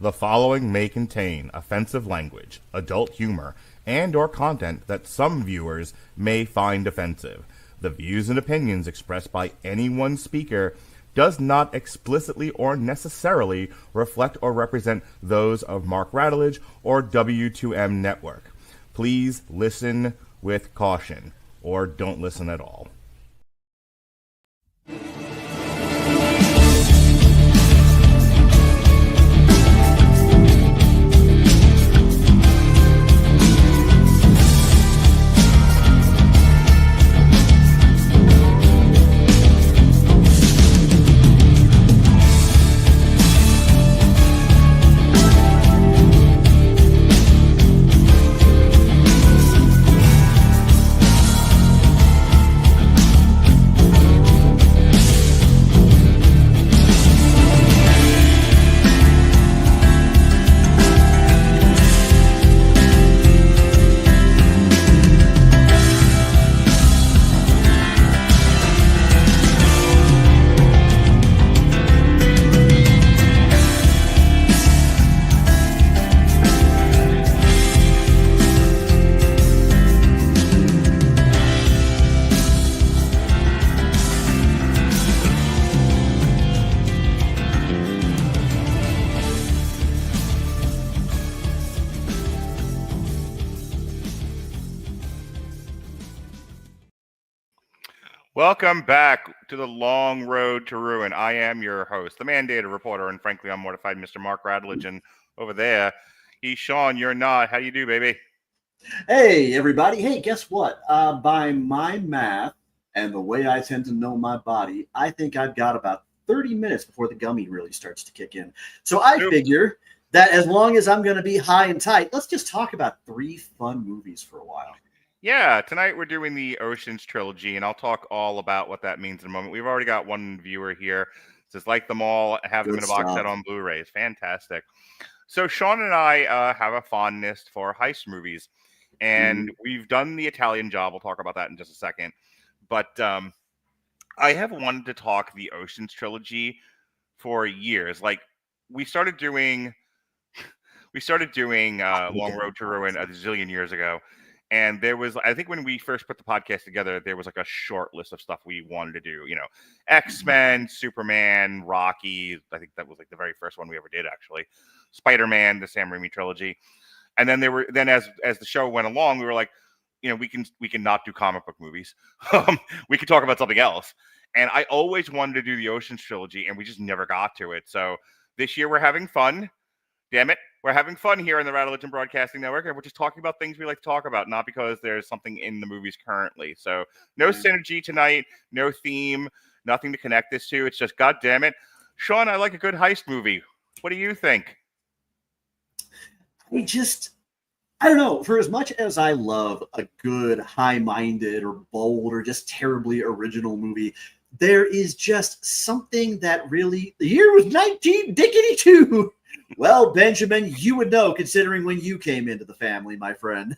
The following may contain offensive language, adult humor, and or content that some viewers may find offensive. The views and opinions expressed by any one speaker does not explicitly or necessarily reflect or represent those of Mark Radulich or W2M Network. Please listen with caution, or don't listen at all. Welcome back to the long road to ruin. I am your host, the mandated reporter, and frankly, I'm mortified, Mr. Mark Radulich. And over there, he's Sean. You're not. How you do, baby? Hey, everybody. Hey, guess what? By my math and the way I tend to know my body, I think I've got about 30 minutes before the gummy really starts to kick in. So I figure that as long as I'm going to be high and tight, let's just talk about 3 fun movies for a while. Yeah, tonight we're doing the Oceans Trilogy, and I'll talk all about what that means in a moment. We've already got one viewer here. It says, like them all, have them in a box set on Blu-rays. Fantastic. So Sean and I have a fondness for heist movies, and we've done the Italian Job. We'll talk about that in just a second. But I have wanted to talk the Oceans Trilogy for years. Like, we started doing Long Road to Ruin a zillion years ago. And there was, I think when we first put the podcast together, there was like a short list of stuff we wanted to do. You know, X-Men, Superman, Rocky. I think that was like the very first one we ever did, actually. Spider-Man, the Sam Raimi trilogy. And then as the show went along, we were like, you know, we can not do comic book movies. We could talk about something else. And I always wanted to do the Oceans trilogy, and we just never got to it. So this year we're having fun. Damn it. We're having fun here in the Radulich Broadcasting Network, and we're just talking about things we like to talk about, not because there's something in the movies currently. So no synergy tonight, no theme, nothing to connect this to. It's just, God damn it. Sean, I like a good heist movie. What do you think? I don't know. For as much as I love a good, high-minded or bold or just terribly original movie, there is just something that really... The year was 1982. Well, Benjamin, you would know, considering when you came into the family, my friend.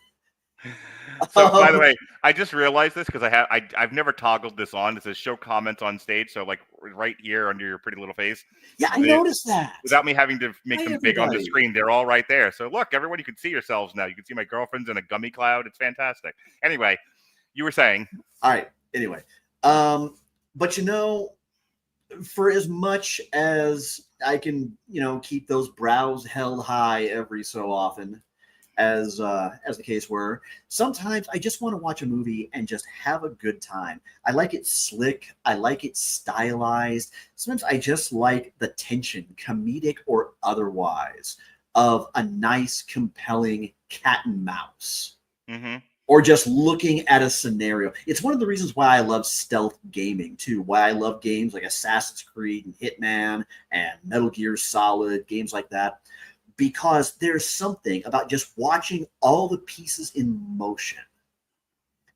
So, by the way, I just realized this because I've never toggled this on. It says show comments on stage, so like right here under your pretty little face. Yeah, I noticed that. Without me having to make them big on the screen, they're all right there. So look, everyone, you can see yourselves now. You can see my girlfriend's in a gummy cloud. It's fantastic. Anyway, you were saying. All right. Anyway, but you know, for as much as I can, you know, keep those brows held high every so often, as the case were, sometimes I just want to watch a movie and just have a good time. I like it slick. I like it stylized. Sometimes I just like the tension, comedic or otherwise, of a nice, compelling cat and mouse. Mm-hmm. Or just looking at a scenario. It's one of the reasons why I love stealth gaming, too. Why I love games like Assassin's Creed and Hitman and Metal Gear Solid, games like that. Because there's something about just watching all the pieces in motion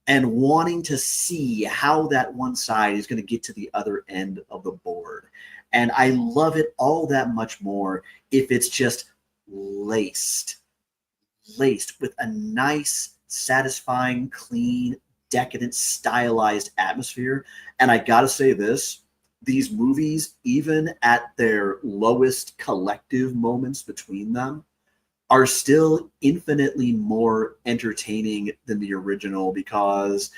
and wanting to see how that one side is going to get to the other end of the board. And I love it all that much more if it's just laced with a nice, satisfying, clean, decadent, stylized atmosphere. And I gotta say this, these movies, even at their lowest collective moments between them, are still infinitely more entertaining than the original, because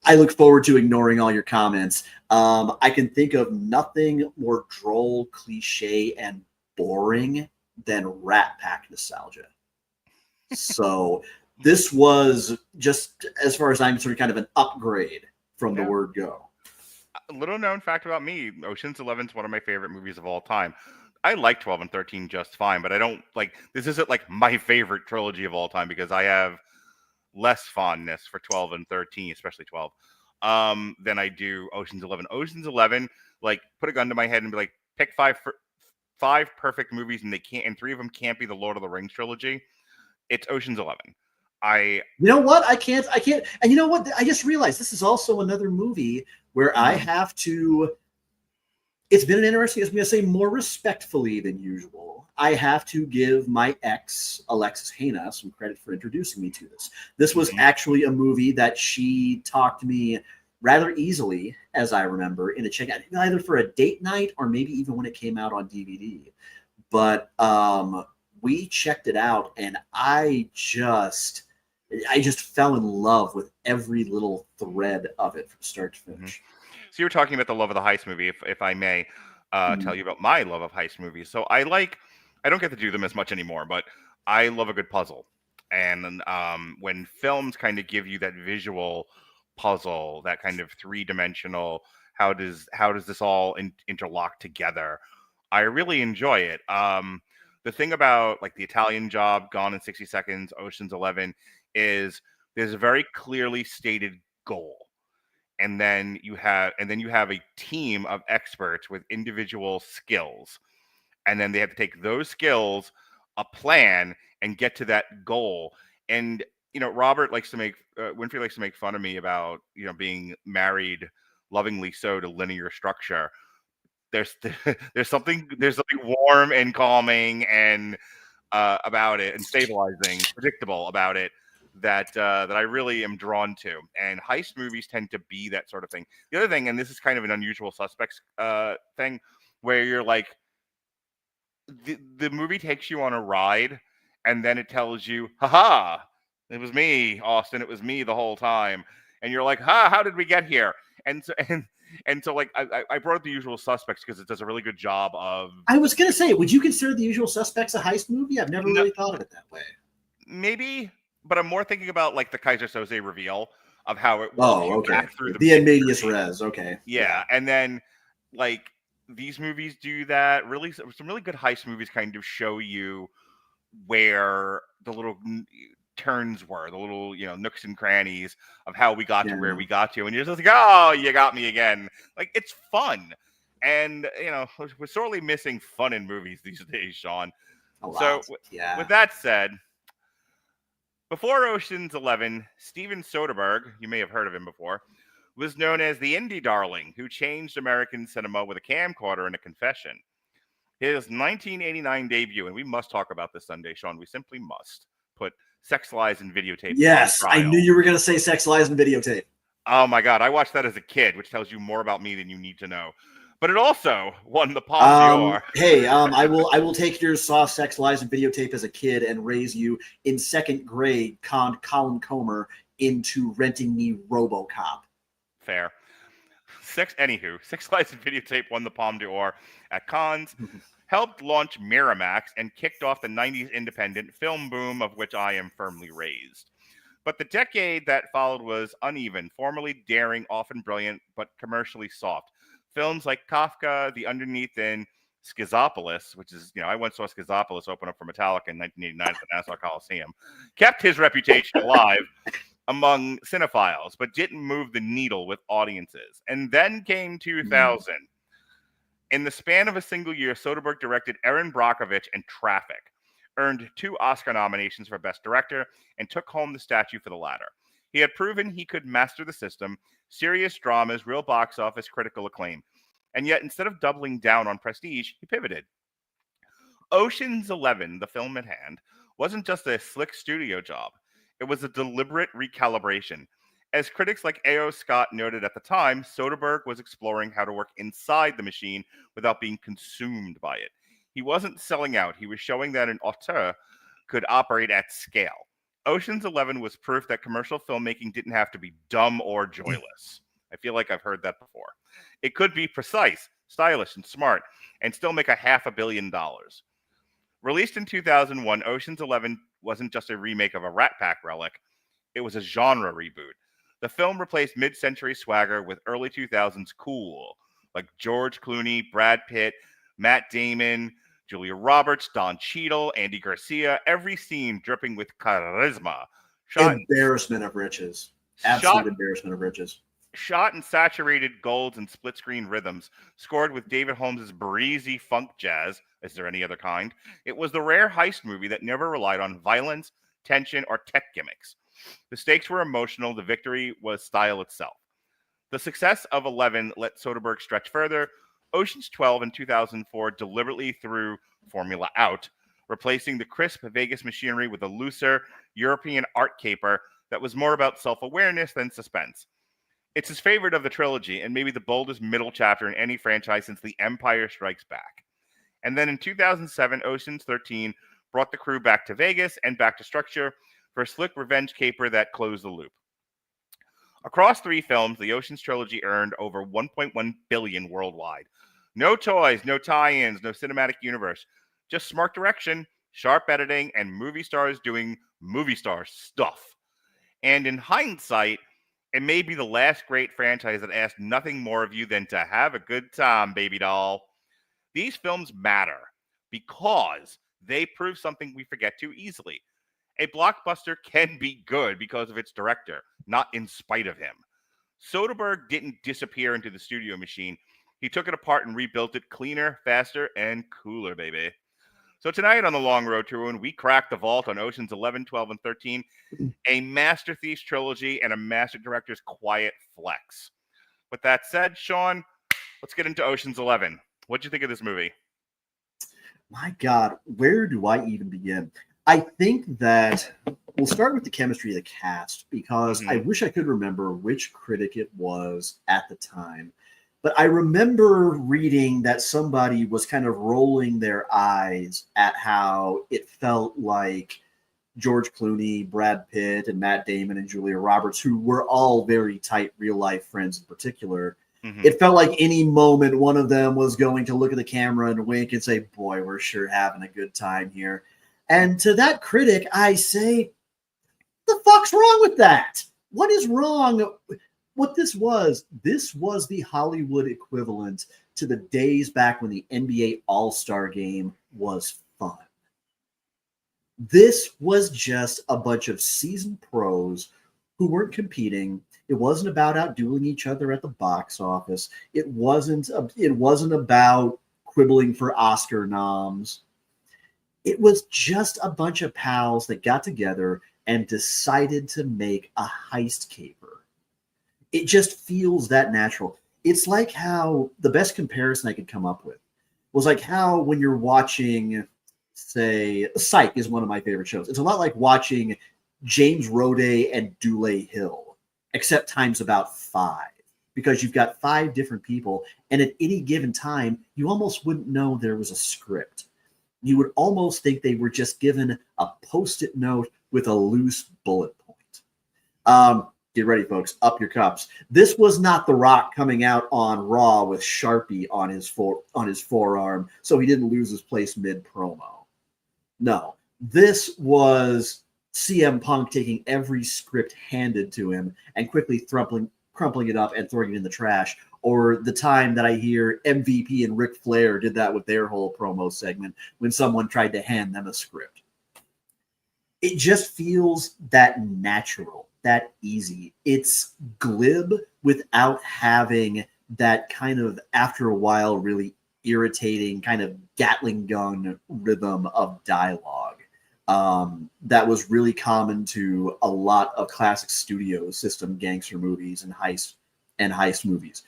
I look forward to ignoring all your comments. I can think of nothing more droll, cliche, and boring than Rat Pack nostalgia. So this was, just as far as I'm concerned, kind of an upgrade from the Yeah. word go. A little known fact about me: Ocean's 11 is one of my favorite movies of all time. I like 12 and 13 just fine, but I don't like, this isn't like my favorite trilogy of all time, because I have less fondness for 12 and 13, especially 12, than I do Ocean's 11. Ocean's 11, like, put a gun to my head and be like, pick five perfect movies, and they can't, and three of them can't be the Lord of the Rings trilogy. It's Ocean's 11. I You know what? I can't. And you know what? I just realized this is also another movie where I have to. It's been an interesting, I'm going to say more respectfully than usual, I have to give my ex, Alexis Hana, some credit for introducing me to this. This was actually a movie that she talked me rather easily, as I remember, in a checkout, either for a date night or maybe even when it came out on DVD. But we checked it out, and I just fell in love with every little thread of it from start to finish. So you were talking about the love of the heist movie, if I may tell you about my love of heist movies. So I don't get to do them as much anymore, but I love a good puzzle. And when films kind of give you that visual puzzle, that kind of three-dimensional, how does this all interlock together? I really enjoy it. The thing about like The Italian Job, Gone in 60 Seconds, Ocean's 11 is there's a very clearly stated goal, and then you have a team of experts with individual skills, and then they have to take those skills, a plan, and get to that goal. And Robert likes to make Winfrey likes to make fun of me about being married lovingly so to linear structure. there's there's something warm and calming and about it, and stabilizing, predictable about it, that I really am drawn to. And heist movies tend to be that sort of thing. The other thing, and this is kind of an unusual suspects thing, where you're like, the movie takes you on a ride, and then it tells you, haha, it was me, Austin, it was me the whole time. And you're like, how did we get here? And so and so like I brought up The Usual Suspects because it does a really good job of. I was going to say, would you consider The Usual Suspects a heist movie? I've never really thought of it that way. Maybe, but I'm more thinking about like the Kaiser Soze reveal of how it walks Oh, you okay. back through The in medias history. res. Okay. Yeah, and then like these movies do that. Really, some really good heist movies kind of show you where the little turns were, the little nooks and crannies of how we got to where we got to, and you're just like, oh, you got me again. Like, it's fun, and we're sorely missing fun in movies these days, Sean. So with that said, before Ocean's 11, Steven Soderbergh, you may have heard of him before, was known as the indie darling who changed American cinema with a camcorder and a confession. His 1989 debut, and we must talk about this Sunday, Sean, we simply must, put Sex, Lies, and Videotape Yes, on trial. I knew you were going to say Sex, Lies, and Videotape. Oh my God, I watched that as a kid, which tells you more about me than you need to know. But it also won the Palme d'Or. Hey, I will take your Saw, Sex, Lies, and Videotape as a kid and raise you in second grade, conned Colin Comer into renting me RoboCop. Fair. Sex, Lies, and Videotape won the Palme d'Or at Cannes, helped launch Miramax, and kicked off the 90s independent film boom of which I am firmly raised. But the decade that followed was uneven, formally daring, often brilliant, but commercially soft. Films like Kafka, The Underneath, and Schizopolis, which is, I once saw Schizopolis open up for Metallica in 1989 at the Nassau Coliseum, kept his reputation alive among cinephiles, but didn't move the needle with audiences. And then came 2000. In the span of a single year, Soderbergh directed Erin Brockovich and Traffic, earned 2 Oscar nominations for Best Director, and took home the statue for the latter. He had proven he could master the system, serious dramas, real box office, critical acclaim. And yet, instead of doubling down on prestige, he pivoted. Ocean's 11, the film at hand, wasn't just a slick studio job. It was a deliberate recalibration. As critics like A.O. Scott noted at the time, Soderbergh was exploring how to work inside the machine without being consumed by it. He wasn't selling out, he was showing that an auteur could operate at scale. Ocean's 11 was proof that commercial filmmaking didn't have to be dumb or joyless. I feel like I've heard that before. It could be precise, stylish, and smart, and still make $500 million. Released in 2001, Ocean's 11 wasn't just a remake of a Rat Pack relic, it was a genre reboot. The film replaced mid-century swagger with early 2000s cool, like George Clooney, Brad Pitt, Matt Damon, Julia Roberts, Don Cheadle, Andy Garcia, every scene dripping with charisma. Embarrassment of riches. Absolute embarrassment of riches. Shot in saturated golds and split-screen rhythms, scored with David Holmes' breezy funk jazz. Is there any other kind? It was the rare heist movie that never relied on violence, tension, or tech gimmicks. The stakes were emotional. The victory was style itself. The success of 11 let Soderbergh stretch further. Ocean's 12 in 2004 deliberately threw formula out, replacing the crisp Vegas machinery with a looser European art caper that was more about self-awareness than suspense. It's his favorite of the trilogy and maybe the boldest middle chapter in any franchise since The Empire Strikes Back. And then in 2007, Ocean's 13 brought the crew back to Vegas and back to structure for a slick revenge caper that closed the loop. Across 3 films, the Ocean's trilogy earned over $1.1 billion worldwide. No toys, no tie-ins, no cinematic universe. Just smart direction, sharp editing, and movie stars doing movie star stuff. And in hindsight, it may be the last great franchise that asked nothing more of you than to have a good time, baby doll. These films matter because they prove something we forget too easily. A blockbuster can be good because of its director, not in spite of him. Soderbergh didn't disappear into the studio machine. He took it apart and rebuilt it cleaner, faster, and cooler, baby. So tonight on The Long Road to Ruin, we crack the vault on Oceans 11, 12, and 13, a Master Thief's trilogy and a master director's quiet flex. With that said, Sean, let's get into Oceans 11. What'd you think of this movie? My God, where do I even begin? I think that we'll start with the chemistry of the cast because I wish I could remember which critic it was at the time. But I remember reading that somebody was kind of rolling their eyes at how it felt like George Clooney, Brad Pitt, and Matt Damon and Julia Roberts, who were all very tight real-life friends in particular, it felt like any moment one of them was going to look at the camera and wink and say, boy, we're sure having a good time here. And to that critic, I say, the fuck's wrong with that? What is wrong? What this was the Hollywood equivalent to the days back when the NBA All-Star Game was fun. This was just a bunch of seasoned pros who weren't competing. It wasn't about outdueling each other at the box office. It wasn't about quibbling for Oscar noms. It was just a bunch of pals that got together and decided to make a heist caper. It just feels that natural. It's like how the best comparison I could come up with was like how when you're watching, say, Psych is one of my favorite shows. It's a lot like watching James Roday and Dule Hill, except times about 5, because you've got 5 different people, and at any given time, you almost wouldn't know there was a script. You would almost think they were just given a Post-it note with a loose bullet point. Get ready, folks. Up your cups. This was not The Rock coming out on Raw with Sharpie on his forearm, so he didn't lose his place mid-promo. No, this was CM Punk taking every script handed to him and quickly crumpling it up and throwing it in the trash. Or the time that I hear MVP and Ric Flair did that with their whole promo segment when someone tried to hand them a script. It just feels that natural, that easy. It's glib without having that kind of, after a while, really irritating kind of Gatling gun rhythm of dialogue that was really common to a lot of classic studio system gangster movies and heist movies,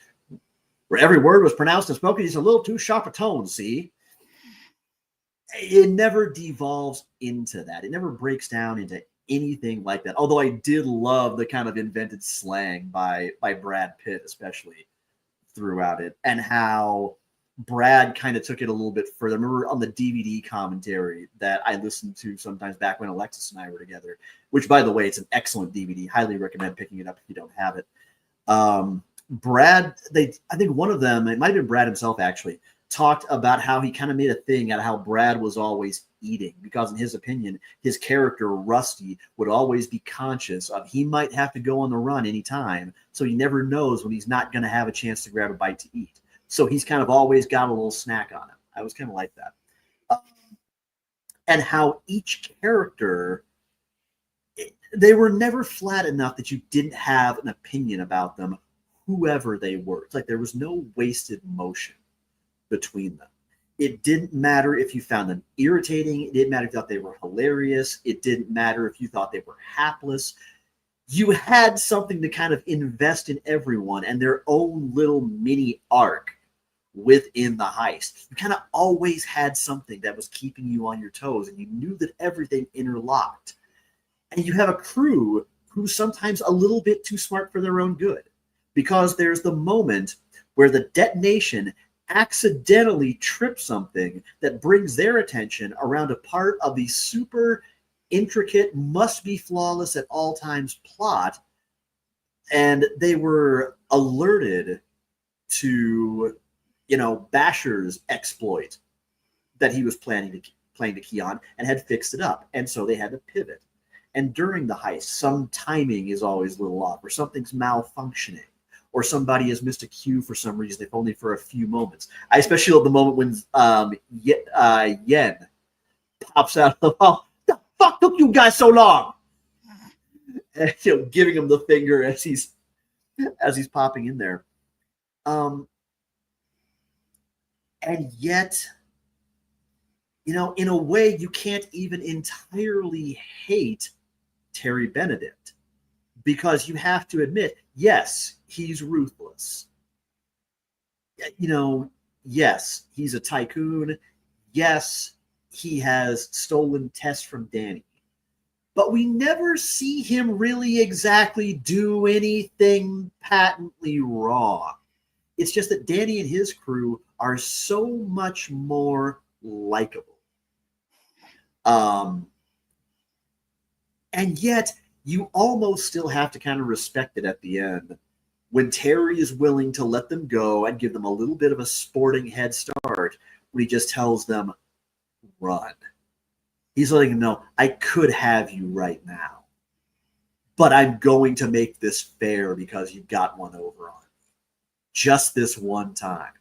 where every word was pronounced and spoken just a little too sharp a tone, see? It never devolves into that. It never breaks down into anything like that. Although I did love the kind of invented slang by Brad Pitt, especially throughout it, and how Brad kind of took it a little bit further. I remember on the DVD commentary that I listened to sometimes back when Alexis and I were together, which, by the way, it's an excellent DVD. Highly recommend picking it up if you don't have it. I think one of them, it might have been Brad himself actually, talked about how he kind of made a thing out of how Brad was always eating, because in his opinion, his character, Rusty, would always be conscious of he might have to go on the run anytime, so he never knows when he's not going to have a chance to grab a bite to eat. So he's kind of always got a little snack on him. I was kind of like that. And how each character, they were never flat enough that you didn't have an opinion about them, whoever they were. It's like there was no wasted motion between them. It didn't matter if you found them irritating. It didn't matter if you thought they were hilarious. It didn't matter if you thought they were hapless. You had something to kind of invest in everyone and their own little mini arc within the heist. You kind of always had something that was keeping you on your toes, and you knew that everything interlocked. And you have a crew who's sometimes a little bit too smart for their own good, because there's the moment where the detonation accidentally trips something that brings their attention around a part of the super intricate, must be flawless at all times plot, and they were alerted to, Basher's exploit that he was planning to key on, and had fixed it up, and so they had to pivot. And during the heist, some timing is always a little off, or something's malfunctioning, or somebody has missed a cue for some reason, if only for a few moments. I especially love the moment when Yen pops out of the hall. The fuck took you guys so long? And, giving him the finger as he's popping in there. And yet, in a way, you can't even entirely hate Terry Benedict, because you have to admit, yes, he's ruthless. Yes, he's a tycoon. Yes, he has stolen Tess from Danny. But we never see him really exactly do anything patently wrong. It's just that Danny and his crew are so much more likable. And yet, you almost still have to kind of respect it at the end when Terry is willing to let them go and give them a little bit of a sporting head start, when he just tells them, run. He's letting them know, I could have you right now, but I'm going to make this fair because you got one over on me. Just this one time.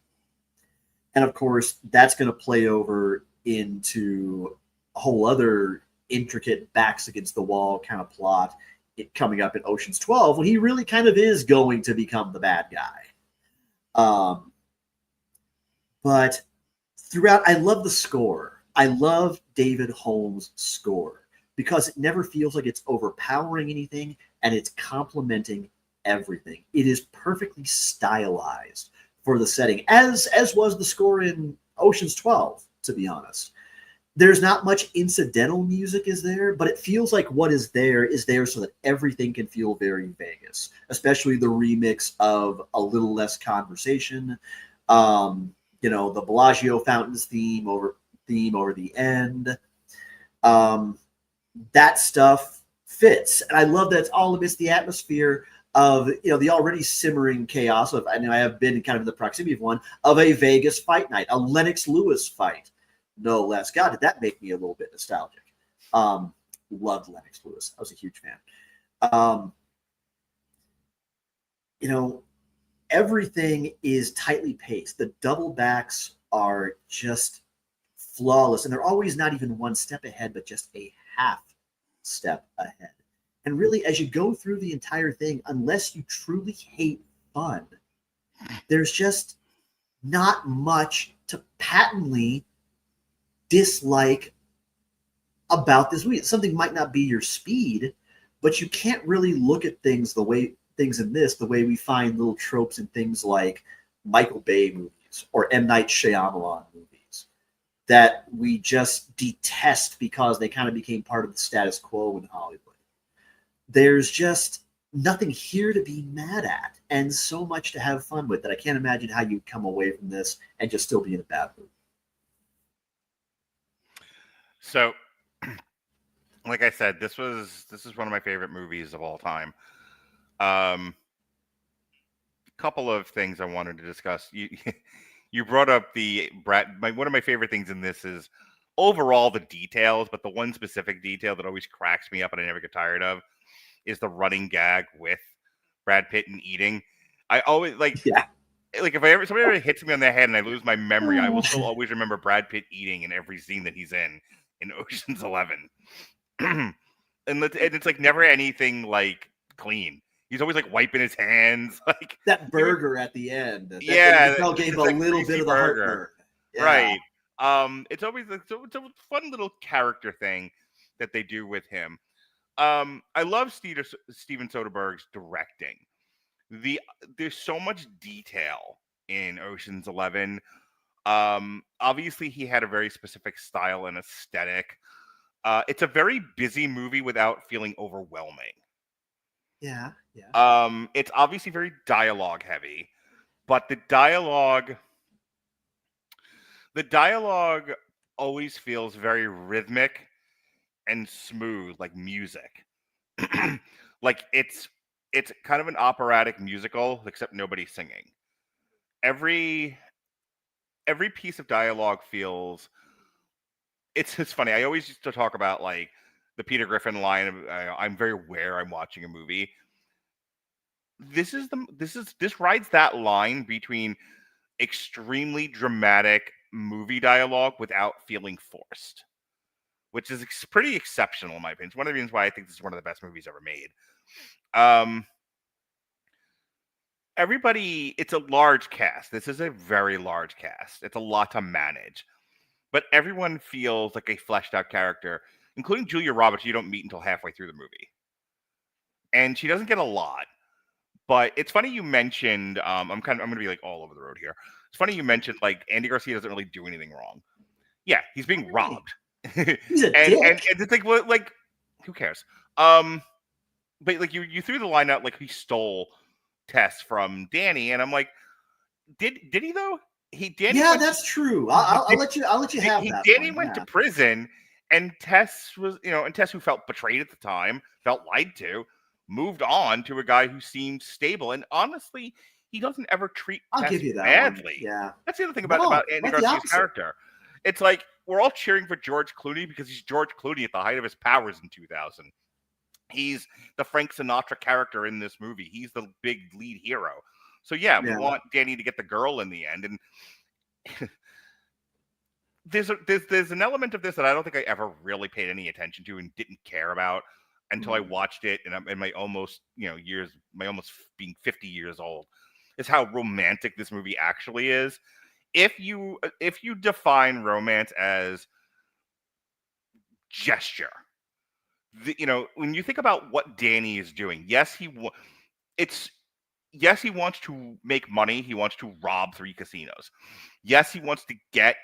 And of course, that's going to play over into a whole other intricate backs against the wall kind of plot, it coming up in Ocean's 12, when he really kind of is going to become the bad guy. But throughout, I love the score. I love David Holmes' score, because it never feels like it's overpowering anything, and it's complementing everything. It is perfectly stylized for the setting, as was the score in Ocean's 12, to be honest. There's not much incidental music is there, but it feels like what is there so that everything can feel very Vegas, especially the remix of A Little Less Conversation, the Bellagio Fountains theme over the end. That stuff fits. And I love that it's all amidst the atmosphere of, the already simmering chaos of, I have been kind of in the proximity of one, of a Vegas fight night, a Lennox Lewis fight. No less. God, did that make me a little bit nostalgic. Loved Lennox Lewis. I was a huge fan. Everything is tightly paced. The double backs are just flawless, and they're always not even one step ahead, but just a half step ahead. And really, as you go through the entire thing, unless you truly hate fun, there's just not much to patently dislike about this movie. Something might not be your speed, but you can't really look at things the way we find little tropes in things like Michael Bay movies or M. Night Shyamalan movies that we just detest because they kind of became part of the status quo in Hollywood. there's just nothing here to be mad at, and so much to have fun with that I can't imagine how you come away from this and just still be in a bad mood. So, like I said, this is one of my favorite movies of all time. Couple of things I wanted to discuss. You brought up the one of my favorite things in this is overall the details, but the one specific detail that always cracks me up and I never get tired of is the running gag with Brad Pitt and eating. I always like if somebody ever hits me on the head and I lose my memory, I will still always remember Brad Pitt eating in every scene that he's in Ocean's 11. and it's like never anything like clean. He's always like wiping his hands, like that burger at the end. That gave a like little bit of the heartburn. Yeah. Right. It's always it's a fun little character thing that they do with him. I love Steven Soderbergh's directing. There's so much detail in Ocean's 11. Obviously he had a very specific style and aesthetic. It's a very busy movie without feeling overwhelming. Yeah. It's obviously very dialogue heavy, but the dialogue always feels very rhythmic and smooth, like music. Like it's kind of an operatic musical, except nobody's singing. Every piece of dialogue feels. It's funny. I always used to talk about like the Peter Griffin line of "I'm very aware I'm watching a movie." This rides that line between extremely dramatic movie dialogue without feeling forced, which is pretty exceptional in my opinion. It's one of the reasons why I think this is one of the best movies ever made. Everybody, it's a large cast. This is a very large cast. It's a lot to manage, but everyone feels like a fleshed out character, including Julia Roberts. You don't meet until halfway through the movie, and she doesn't get a lot. But it's funny you mentioned. I'm going to be like all over the road here. It's funny you mentioned like Andy Garcia doesn't really do anything wrong. Yeah, he's being robbed. He's a and dick. And it's like, well, like, who cares? But like you threw the line out like he stole Tess from Danny, and I'm like, did he though? Danny. Yeah, that's true. I'll let you have that. Danny went to prison, and Tess who felt betrayed at the time, felt lied to, moved on to a guy who seemed stable, and honestly, he doesn't ever treat I'll Tess give you that badly. One. Yeah, that's the other thing about Andy Garcia's character. It's like we're all cheering for George Clooney because he's George Clooney at the height of his powers in 2000. He's the Frank Sinatra character in this movie. He's the big lead hero. So yeah, we want Danny to get the girl in the end, and there's an element of this that I don't think I ever really paid any attention to and didn't care about until I watched it, and I'm in my almost being 50 years old, is how romantic this movie actually is. If you define romance as gesture, when you think about what Danny is doing, yes, he wants to make money. He wants to rob 3 casinos. Yes, he wants to get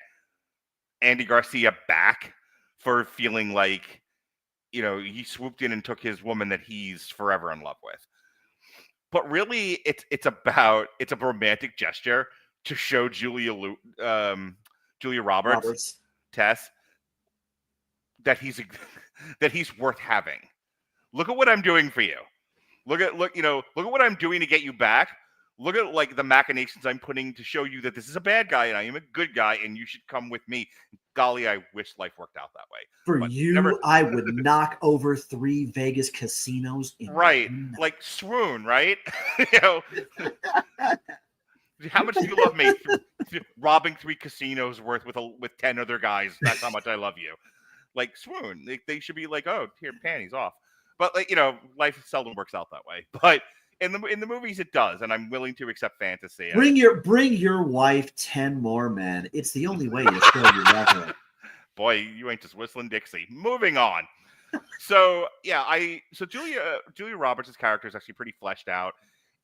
Andy Garcia back for feeling like, he swooped in and took his woman that he's forever in love with. But really, it's a romantic gesture to show Julia Roberts, Tess, that he's worth having. Look at what I'm doing for you. Look at what I'm doing to get you back. Look at like the machinations I'm putting to show you that this is a bad guy and I am a good guy and you should come with me. Golly, I wish life worked out that way. For you, I would knock over 3 Vegas casinos. Right, like swoon, right? How much do you love me? Robbing 3 casinos worth with 10 other guys. That's how much I love you. Like swoon. They should be like, oh, here, panties off. But like, life seldom works out that way. But in the movies, it does, and I'm willing to accept fantasy. Bring your wife 10 more men. It's the only way to show you love. Boy, you ain't just whistling Dixie. Moving on. So yeah, Julia Roberts' character is actually pretty fleshed out,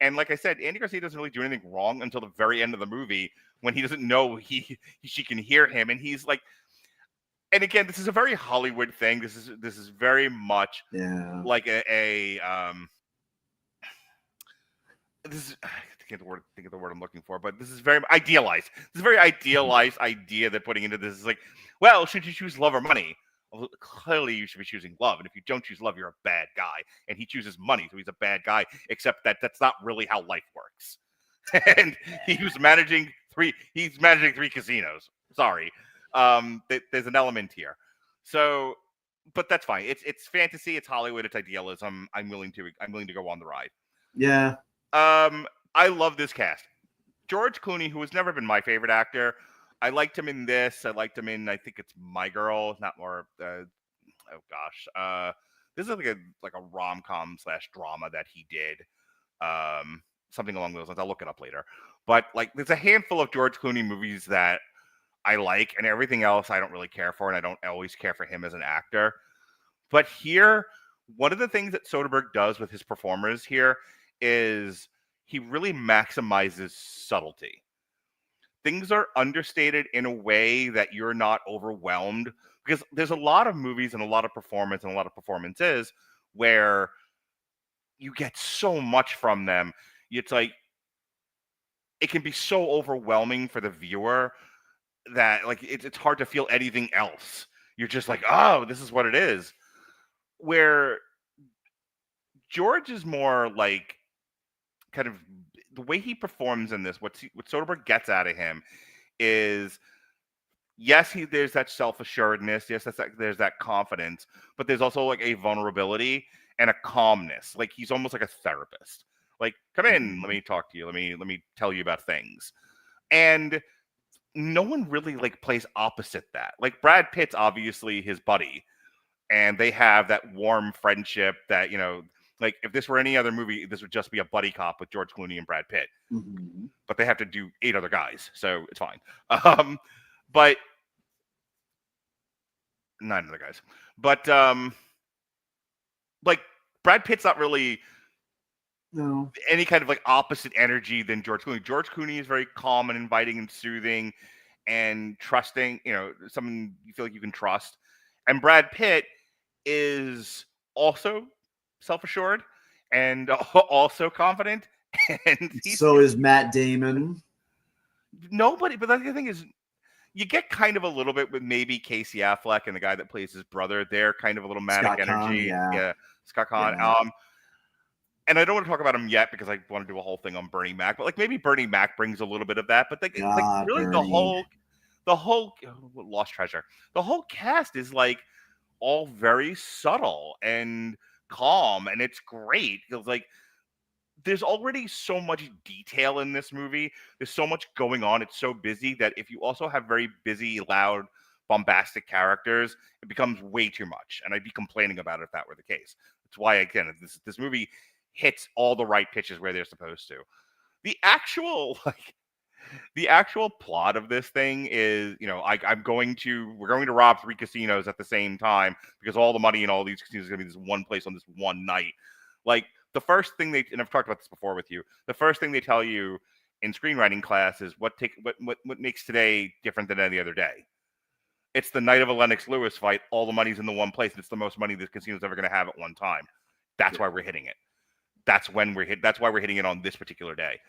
and like I said, Andy Garcia doesn't really do anything wrong until the very end of the movie when he doesn't know she can hear him, and he's like, and again, this is a very Hollywood thing. This is very much like this is, I can't think of the word I'm looking for, but this is very idealized. This is a very idealized idea they're putting into this. Is like, well, should you choose love or money? Well, clearly you should be choosing love, and if you don't choose love, you're a bad guy. And he chooses money, so he's a bad guy. Except that's not really how life works. And he was managing He's managing 3 casinos. Sorry, there's an element here. So, but that's fine. It's fantasy. It's Hollywood. It's idealism. I'm willing to go on the ride. Yeah. I love this cast. George Clooney, who has never been my favorite actor, I liked him in this. I liked him in, I think it's My Girl, not more. Oh gosh, this is like a rom-com / drama that he did. Something along those lines. I'll look it up later. But like, there's a handful of George Clooney movies that I like, and everything else I don't really care for, and I don't always care for him as an actor. But here, one of the things that Soderbergh does with his performers here is he really maximizes subtlety. Things are understated in a way that you're not overwhelmed, because there's a lot of movies and a lot of performance and a lot of performances where you get so much from them. It's like, it can be so overwhelming for the viewer that like it's hard to feel anything else. You're just like, oh, this is what it is. Where George is more like, kind of the way he performs in this, what Soderbergh gets out of him is, yes, there's that self-assuredness, yes, there's that confidence, but there's also like a vulnerability and a calmness. Like, he's almost like a therapist. Like, come in, let me talk to you, let me tell you about things. And no one really like plays opposite that. Like, Brad Pitt's obviously his buddy, and they have that warm friendship that, like, if this were any other movie, this would just be a buddy cop with George Clooney and Brad Pitt. Mm-hmm. But they have to do 8 other guys, so it's fine. But 9 other guys. But like, Brad Pitt's not really any kind of like opposite energy than George Clooney. George Clooney is very calm and inviting and soothing and trusting, someone you feel like you can trust. And Brad Pitt is also self-assured and also confident. And so is Matt Damon. Nobody, but the thing is, you get kind of a little bit with maybe Casey Affleck and the guy that plays his brother. They're kind of a little manic Scott energy. Conn, yeah. Scott Conn. Yeah. And I don't want to talk about him yet because I want to do a whole thing on Bernie Mac. But like, maybe Bernie Mac brings a little bit of that. But like really, Bernie. the whole Lost Treasure, the whole cast is like all very subtle and calm, and it's great because like, there's already so much detail in this movie. There's so much going on. It's so busy that if you also have very busy, loud, bombastic characters, it becomes way too much. And I'd be complaining about it if that were the case. That's why, again, this movie hits all the right pitches where they're supposed to. The actual plot of this thing is, we're going to rob 3 casinos at the same time because all the money in all these casinos is going to be this one place on this one night. Like, the first thing and I've talked about this before with you, the first thing they tell you in screenwriting class is what makes today different than any other day. It's the night of a Lennox Lewis fight. All the money's in the one place, and it's the most money this casino's ever going to have at one time. That's why we're hitting it. That's why we're hitting it on this particular day.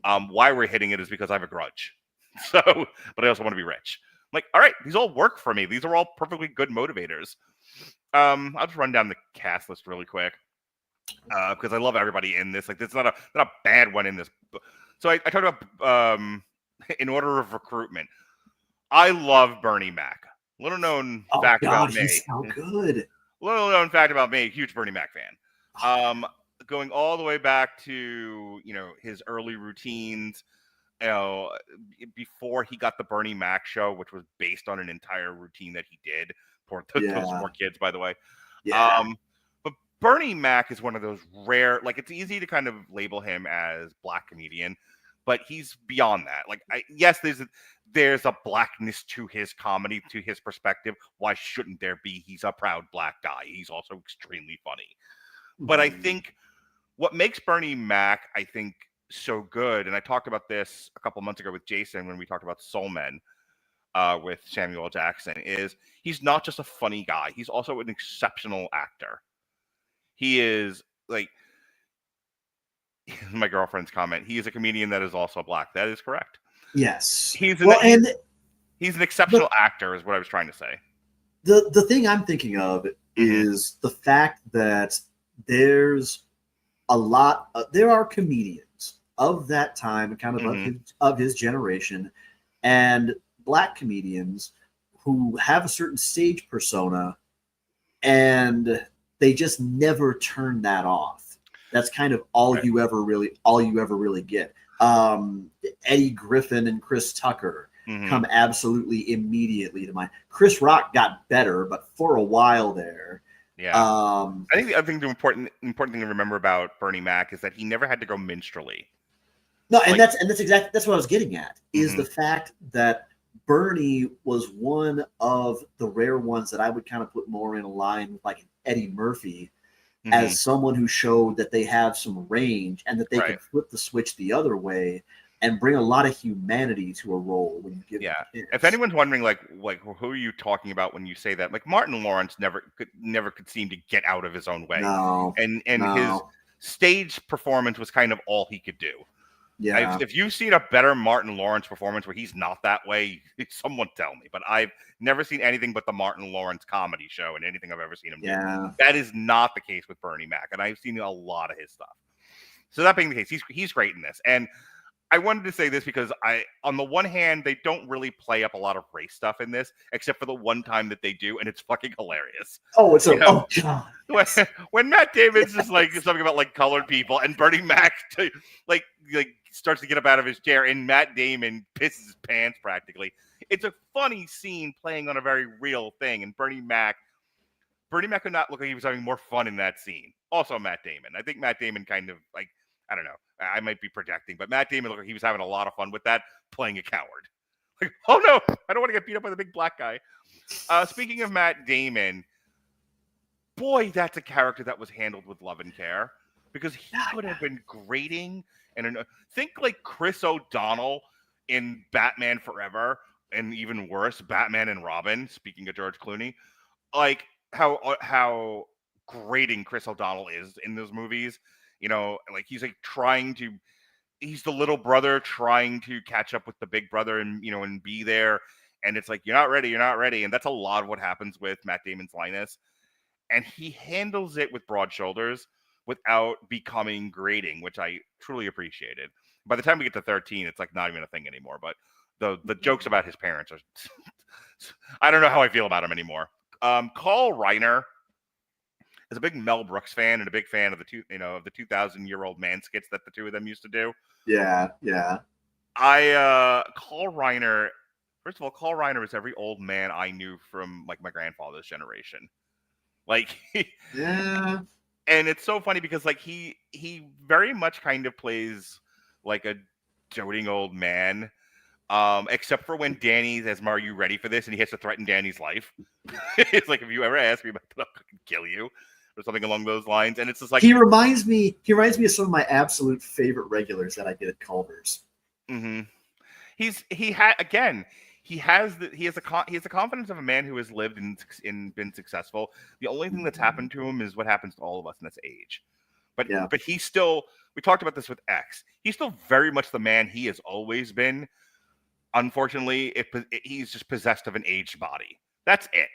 Why we're hitting it is because I have a grudge. So, but I also want to be rich. Like, all right, these all work for me. These are all perfectly good motivators. I'll just run down the cast list really quick. Because I love everybody in this. Like, there's not a bad one in this. So I talked about in order of recruitment. I love Bernie Mac. Little known fact about me. He's so good. Little known fact about me. Huge Bernie Mac fan. Going all the way back to his early routines. Before he got the Bernie Mac show, which was based on an entire routine that he did. Those poor kids, by the way. Yeah. But Bernie Mac is one of those rare, like, it's easy to kind of label him as black comedian, but he's beyond that. Like, yes, there's a blackness to his comedy, to his perspective. Why shouldn't there be? He's a proud black guy. He's also extremely funny. But I think what makes Bernie Mac, so good, and I talked about this a couple months ago with Jason when we talked about Soul Men. with Samuel L. Jackson is he's not just a funny guy. He's also an exceptional actor. He is like my girlfriend's comment. He is a comedian that is also black. That is correct. Yes. He's an exceptional actor, is what I was trying to say. The thing I'm thinking of is the fact that there's there are comedians of that time, kind of of his generation, and black comedians who have a certain stage persona, and they just never turn that off. That's kind of all you ever really get. Eddie Griffin and Chris Tucker come absolutely immediately to mind. Chris Rock got better, but for a while there. Yeah. I think the other thing, the important thing to remember about Bernie Mac is that he never had to go minstrelly. No, and that's what I was getting at, is the fact that Bernie was one of the rare ones that I would kind of put more in a line with like Eddie Murphy as someone who showed that they have some range and that they can flip the switch the other way and bring a lot of humanity to a role when you give them a chance. If anyone's wondering, like who are you talking about when you say that? Like Martin Lawrence never could seem to get out of his own way. No, and his stage performance was kind of all he could do. Yeah. If you've seen a better Martin Lawrence performance where he's not that way, someone tell me. But I've never seen anything but the Martin Lawrence comedy show and anything I've ever seen him do. That is not the case with Bernie Mac, and I've seen a lot of his stuff. So that being the case, he's great in this. And I wanted to say this because on the one hand, they don't really play up a lot of race stuff in this, except for the one time that they do, and it's fucking hilarious. Oh, it's oh god. When Matt Damon's just like something about like colored people, and Bernie Mac like starts to get up out of his chair, and Matt Damon pisses his pants practically. It's a funny scene playing on a very real thing, and Bernie Mac could not look like he was having more fun in that scene. Also, Matt Damon. I think Matt Damon kind of like, I don't know. I might be projecting, but Matt Damon looked like he was having a lot of fun with that, playing a coward. Like, oh no, I don't want to get beat up by the big black guy. Speaking of Matt Damon, boy, that's a character that was handled with love and care, because he could have been grating. And think like Chris O'Donnell in Batman Forever, and even worse, Batman and Robin. Speaking of George Clooney, like how grating Chris O'Donnell is in those movies. You know, like he's the little brother trying to catch up with the big brother and be there. And it's like, you're not ready. And that's a lot of what happens with Matt Damon's Linus. And he handles it with broad shoulders without becoming grating, which I truly appreciated. By the time we get to 13, it's like not even a thing anymore. But the jokes about his parents are, I don't know how I feel about him anymore. Carl Reiner is a big Mel Brooks fan and a big fan of the 2,000-year-old man skits that the two of them used to do. Yeah. Carl Reiner. First of all, Carl Reiner is every old man I knew from like my grandfather's generation. Like, yeah. And it's so funny because like he very much kind of plays like a doting old man. Except for when Danny says, "Are you ready for this?" and he has to threaten Danny's life. It's like, if you ever ask me about that, I'll fucking kill you, or something along those lines. And it's just like, he reminds me of some of my absolute favorite regulars that I get at Culver's. Mm-hmm. He has the confidence of a man who has lived and been successful. The only thing that's happened to him is what happens to all of us, and that's age. But he's still. We talked about this with X. He's still very much the man he has always been. Unfortunately, he's just possessed of an aged body. That's it.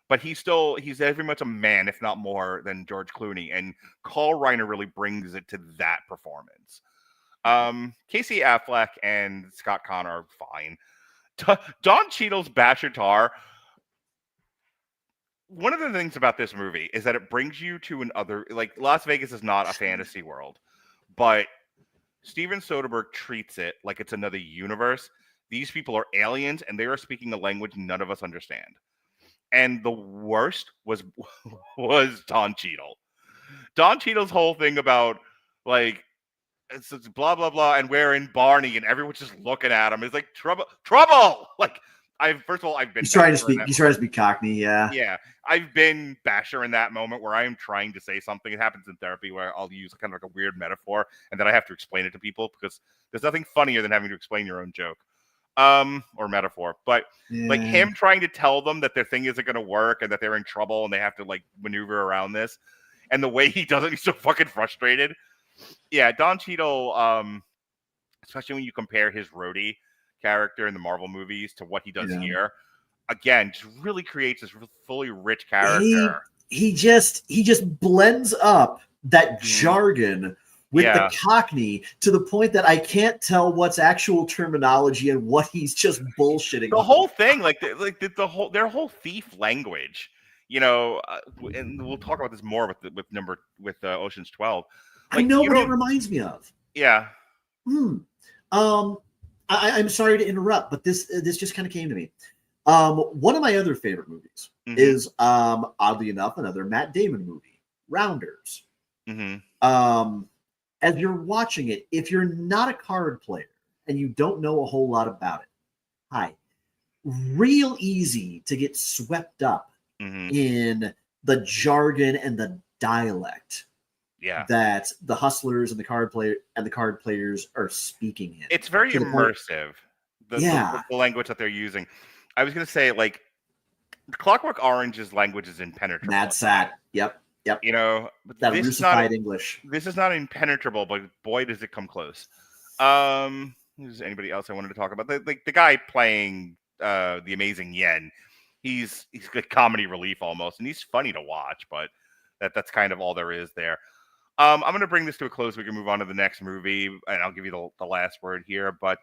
But he's very much a man, if not more, than George Clooney. And Carl Reiner really brings it to that performance. Casey Affleck and Scott Conn are fine. Don Cheadle's Basher Tar. One of the things about this movie is that it brings you to another. Like, Las Vegas is not a fantasy world, but Steven Soderbergh treats it like it's another universe. These people are aliens, and they are speaking a language none of us understand. And the worst was Don Cheadle. Don Cheadle's whole thing about like it's blah blah blah, and we're in Barney, and everyone's just looking at him. It's like trouble. Like I've been. He's trying to speak Cockney. Yeah. Yeah. I've been Basher in that moment where I am trying to say something. It happens in therapy where I'll use kind of like a weird metaphor, and then I have to explain it to people because there's nothing funnier than having to explain your own joke. or metaphor, but like Yeah. him trying to tell them that their thing isn't going to work and that they're in trouble and they have to like maneuver around this, and the way he does it, he's so fucking frustrated. Yeah, Don Cheadle, especially when you compare his Rhodey character in the Marvel movies to what he does Yeah. here, again, just really creates this fully rich He character. he just blends up that Mhm. jargon with Yeah. the Cockney to the point that I can't tell what's actual terminology and what he's just bullshitting. The whole thing, like the whole their whole thief language, and we'll talk about this more with Ocean's 12. I Like know you what it don't, reminds me of. yeah. Hmm. I'm sorry to interrupt, but this just kind of came to me. One of my other favorite movies Mm-hmm. is oddly enough another Matt Damon movie, Rounders. Mm-hmm. As you're watching it, if you're not a card player and you don't know a whole lot about it, hi, real easy to get swept up Mm-hmm. in the jargon and the dialect Yeah. that the hustlers and the card players are speaking in. It's very To the point- immersive. Yeah. The language that they're using. I was gonna say, like, Clockwork Orange's language is impenetrable. Mad Sat. Yep. But That this is not Russified English. this is not impenetrable, but boy does it come close. Is anybody else I wanted to talk about? The guy playing the amazing Yen, he's good comedy relief almost, and he's funny to watch, but that's kind of all there is there. I'm going to bring this to a close. We can move on to the next movie, and I'll give you the last word here. But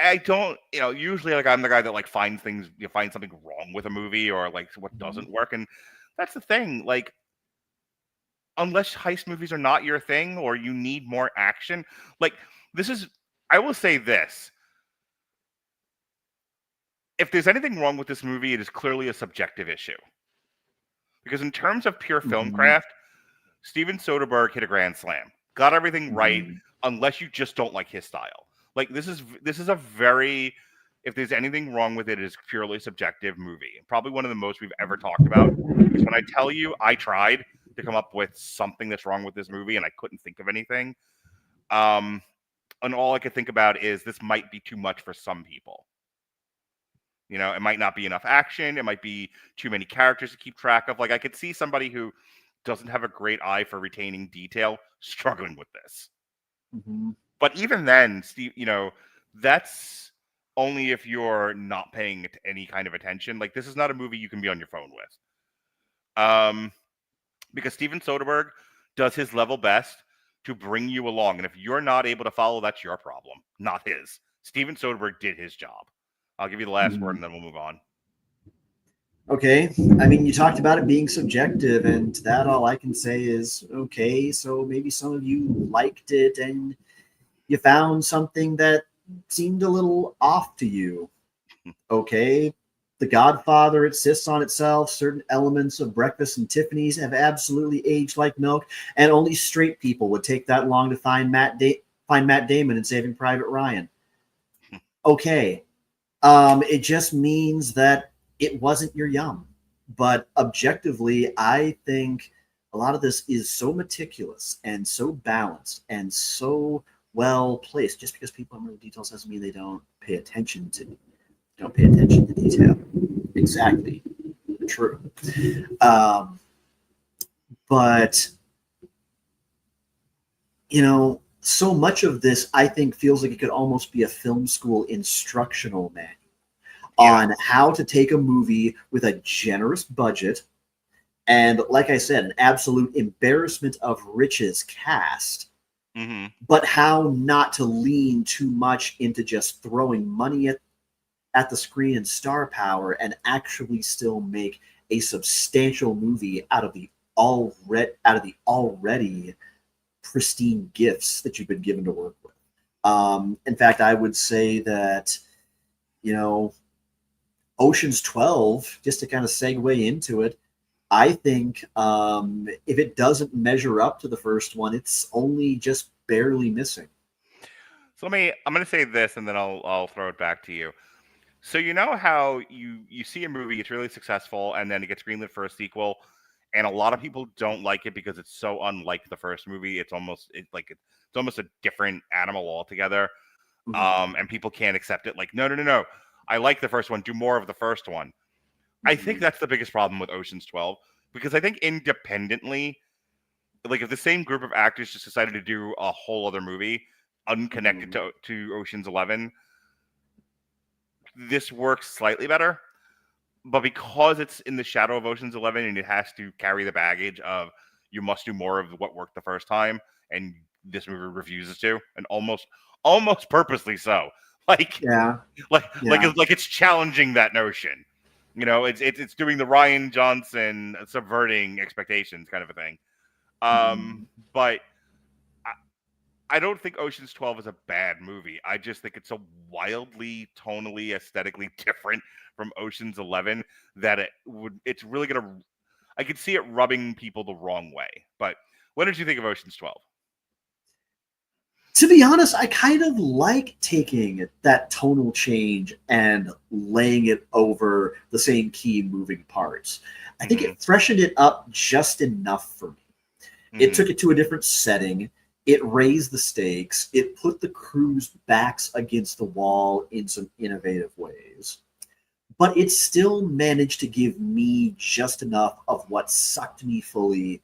I don't, usually like I'm the guy that like finds things, you find something wrong with a movie or like what doesn't work, and that's the thing. Like, unless heist movies are not your thing or you need more action, like this is, I will say this: if there's anything wrong with this movie, it is clearly a subjective issue. Because in terms of pure film craft, Steven Soderbergh hit a grand slam. Got everything right, unless you just don't like his style. Like this is a very, if there's anything wrong with it, it is purely subjective movie. Probably one of the most we've ever talked about. Because when I tell you, I tried to come up with something that's wrong with this movie and I couldn't think of anything. And all I could think about is this might be too much for some people. It might not be enough action. It might be too many characters to keep track of. Like I could see somebody who doesn't have a great eye for retaining detail struggling with this. But even then, Steve, that's only if you're not paying any kind of attention. Like this is not a movie you can be on your phone with. Because Steven Soderbergh does his level best to bring you along. And if you're not able to follow, that's your problem, not his. Steven Soderbergh did his job. I'll give you the last word and then we'll move on. Okay. I mean, you talked about it being subjective, and to that, all I can say is, okay, so maybe some of you liked it and you found something that seemed a little off to you. Okay. The Godfather insists on itself. Certain elements of Breakfast and Tiffany's have absolutely aged like milk, and only straight people would take that long to find Matt Damon in Saving Private Ryan. Okay. It just means that it wasn't your yum. But objectively, I think a lot of this is so meticulous and so balanced and so well placed. Just because people don't know the details doesn't mean they don't pay attention to detail. Exactly. True. But so much of this, I think, feels like it could almost be a film school instructional manual on how to take a movie with a generous budget and, like I said, an absolute embarrassment of riches cast, but how not to lean too much into just throwing money at the screen and star power and actually still make a substantial movie out of the already pristine gifts that you've been given to work with. In fact, I would say that, Ocean's 12, just to kind of segue into it, I think if it doesn't measure up to the first one, it's only just barely missing. So I'm going to say this and then I'll throw it back to you. So how you see a movie, it's really successful, and then it gets greenlit for a sequel, and a lot of people don't like it because it's so unlike the first movie. It's almost a different animal altogether. and people can't accept it. Like, no. I like the first one. Do more of the first one. I think that's the biggest problem with Ocean's 12 because I think independently, like if the same group of actors just decided to do a whole other movie unconnected to Ocean's 11, this works slightly better. But because it's in the shadow of Ocean's 11 and it has to carry the baggage of you must do more of what worked the first time, and this movie refuses to, and almost purposely so. Like Yeah. like it's challenging that notion. You know, it's doing the Ryan Johnson subverting expectations kind of a thing. But I don't think Ocean's 12 is a bad movie. I just think it's so wildly, tonally, aesthetically different from Ocean's 11 that it's really gonna. I could see it rubbing people the wrong way. But what did you think of Ocean's 12? To be honest, I kind of like taking that tonal change and laying it over the same key moving parts. I think it freshened it up just enough for me. It took it to a different setting. It raised the stakes. It put the crew's backs against the wall in some innovative ways. But it still managed to give me just enough of what sucked me fully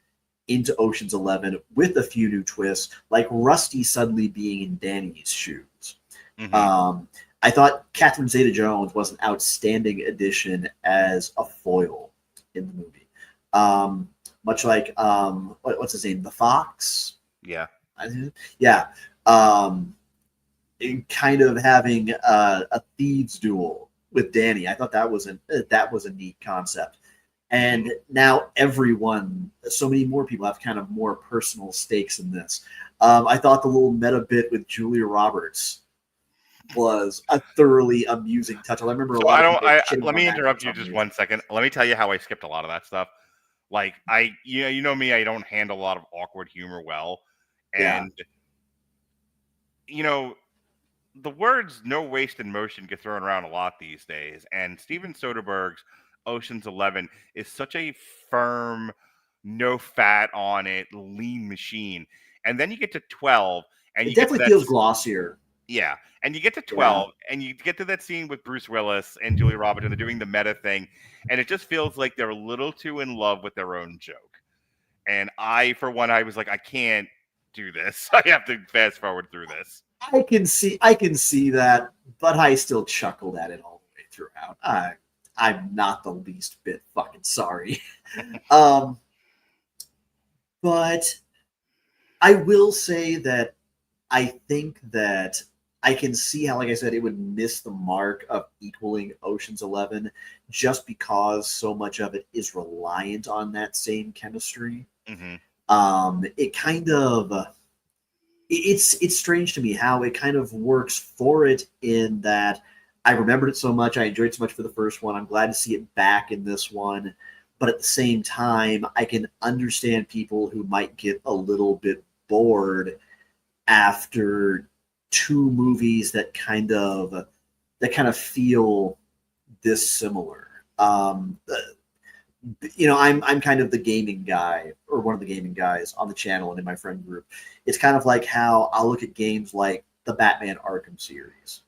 into Ocean's 11 with a few new twists, like Rusty suddenly being in Danny's shoes. I thought Catherine Zeta-Jones was an outstanding addition as a foil in the movie. Much like, what's his name? The Fox? Yeah. Yeah. Kind of having a thieves duel with Danny. I thought that was a neat concept. And now everyone, so many more people have kind of more personal stakes in this. I thought the little meta bit with Julia Roberts was a thoroughly amusing touch. I remember a lot of people shitting let on me that interrupt for you some just reason. 1 second. Let me tell you how I skipped a lot of that stuff. Like you know me, I don't handle a lot of awkward humor well, and you know the words "no wasted motion" get thrown around a lot these days. And Steven Soderbergh's Ocean's 11 is such a firm, no fat on it, lean machine. And then you get to 12, and It you get to definitely that feels glossier. yeah, and you get to Yeah. 12, and you get to that scene with Bruce Willis and Julia Roberts, and they're doing the meta thing, and it just feels like they're a little too in love with their own joke. And I, for one, I was like, I can't do this. I have to fast forward through this. I can see that, but I still chuckled at it all the way throughout. I'm not the least bit fucking sorry. But I will say that I think that I can see how, like I said, it would miss the mark of equaling Ocean's 11 just because so much of it is reliant on that same chemistry. It kind of it's strange to me how it kind of works for it in that I remembered it so much. I enjoyed it so much for the first one. I'm glad to see it back in this one. But at the same time, I can understand people who might get a little bit bored after two movies that kind of feel dissimilar. I'm kind of the gaming guy, or one of the gaming guys on the channel and in my friend group. It's kind of like how I'll look at games like the Batman Arkham series,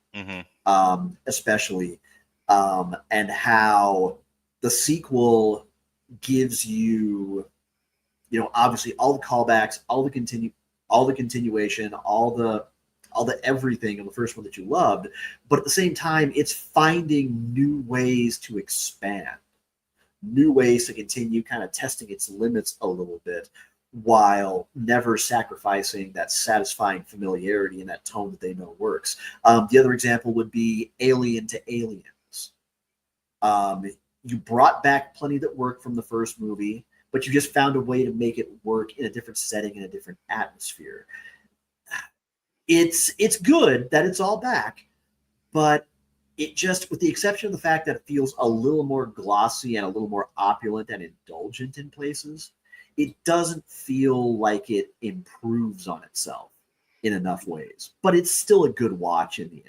especially, and how the sequel gives you, obviously all the callbacks, all the continuation, all the everything of the first one that you loved, but at the same time, it's finding new ways to expand, new ways to continue kind of testing its limits a little bit while never sacrificing that satisfying familiarity and that tone that they know works. The other example would be Alien to Aliens. You brought back plenty that worked from the first movie, but you just found a way to make it work in a different setting, in a different atmosphere. It's good that it's all back, but it just, with the exception of the fact that it feels a little more glossy and a little more opulent and indulgent in places, it doesn't feel like it improves on itself in enough ways. But it's still a good watch in the end.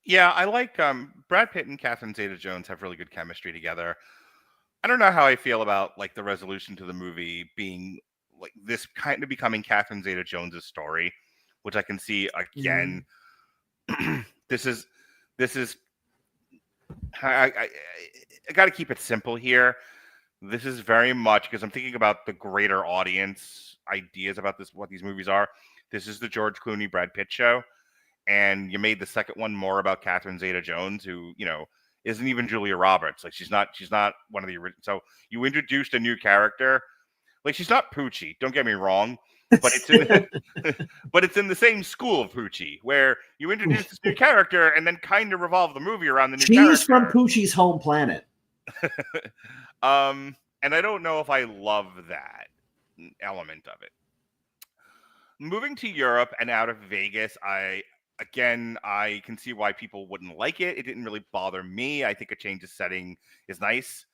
Yeah, I like Brad Pitt and Catherine Zeta-Jones have really good chemistry together. I don't know how I feel about like the resolution to the movie being like this kind of becoming Catherine Zeta-Jones's story. which I can see again. This is I got to keep it simple here. This is very much because I'm thinking about the greater audience ideas about this, what these movies are. This is the George Clooney Brad Pitt show, and you made the second one more about Catherine Zeta-Jones, who isn't even Julia Roberts. Like she's not one of the original. So you introduced a new character. Like she's not Poochie. Don't get me wrong, but it's in the same school of Poochie, where you introduce this new character and then kind of revolve the movie around the new character. She's from Poochie's home planet. And I don't know if I love that element of it. Moving to Europe and out of Vegas, I can see why people wouldn't like it. It didn't really bother me. I think a change of setting is nice.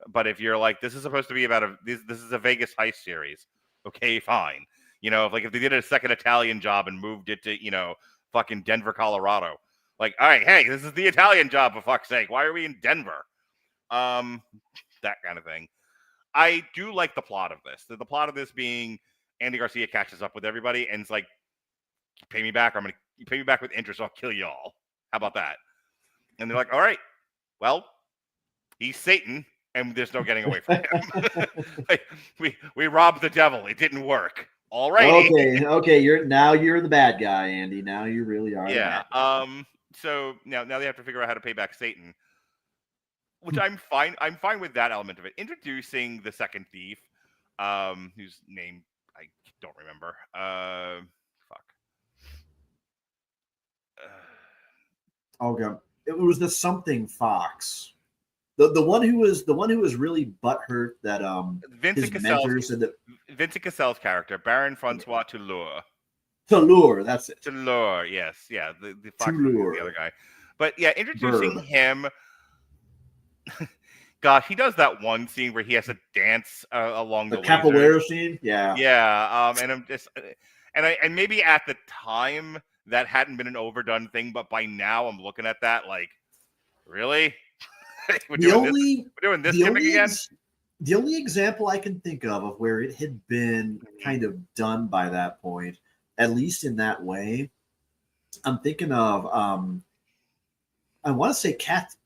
But if you're like, this is supposed to be about this is a Vegas heist series, okay, fine. If they did a second Italian job and moved it to, fucking Denver, Colorado, like, all right, hey, this is the Italian job, for fuck's sake. Why are we in Denver? That kind of thing. I do like the plot of this. The plot of this being Andy Garcia catches up with everybody and it's like, pay me back, or you pay me back with interest, or I'll kill you all. How about that? And they're like, all right, well, he's Satan, and there's no getting away from him. Like, we robbed the devil. It didn't work. All right. Okay. You're the bad guy, Andy. Now you really are. Yeah. So now they have to figure out how to pay back Satan, which I'm fine. I'm fine with that element of it. Introducing the second thief, whose name I don't remember. Okay. It was the something Fox. The one who was really butthurt that Vincent Cassell's character, Baron Francois Toulour. Toulour, that's it. Toulour, yes, yeah. The Fox is the other guy. But yeah, introducing him. Gosh, he does that one scene where he has to dance along the capoeira scene. Yeah. Yeah. And I'm just, and maybe at the time that hadn't been an overdone thing, but by now I'm looking at that like, really? We're doing this gimmick again? The only example I can think of where it had been kind of done by that point, at least in that way, I'm thinking of I want to say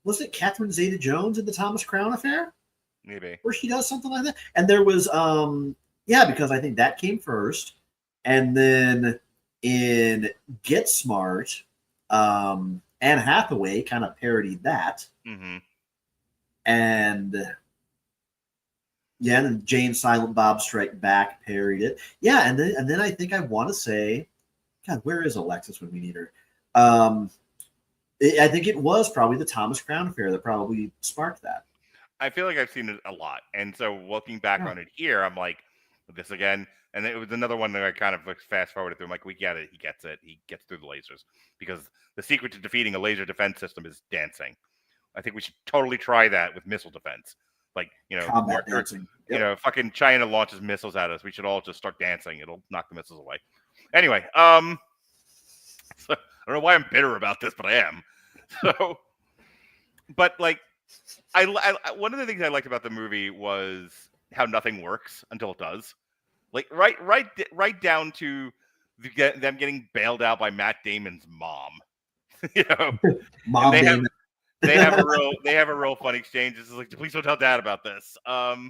was it Catherine Zeta-Jones in the Thomas Crown Affair? Maybe. Where she does something like that. And there was because I think that came first. And then in Get Smart, Anne Hathaway kind of parodied that. Mm-hmm. And and Jane Silent Bob Strike Back parodied it. Yeah, and then I think I want to say, God, where is Alexis when we need her? I think it was probably the Thomas Crown Affair that probably sparked that. I feel like I've seen it a lot. And so looking back on it here, I'm like, this again. And it was another one that I kind of fast forwarded through. I'm like, we get it. He gets it. He gets through the lasers. Because the secret to defeating a laser defense system is dancing. I think we should totally try that with missile defense. Like, combat dancing. Yep. Fucking China launches missiles at us. We should all just start dancing. It'll knock the missiles away. Anyway, so I don't know why I'm bitter about this, but I am. So, but like, I one of the things I liked about the movie was how nothing works until it does. Like right down to them getting bailed out by Matt Damon's mom. Mom Damon. They have a real fun exchange. It's like, please don't tell Dad about this. Oh,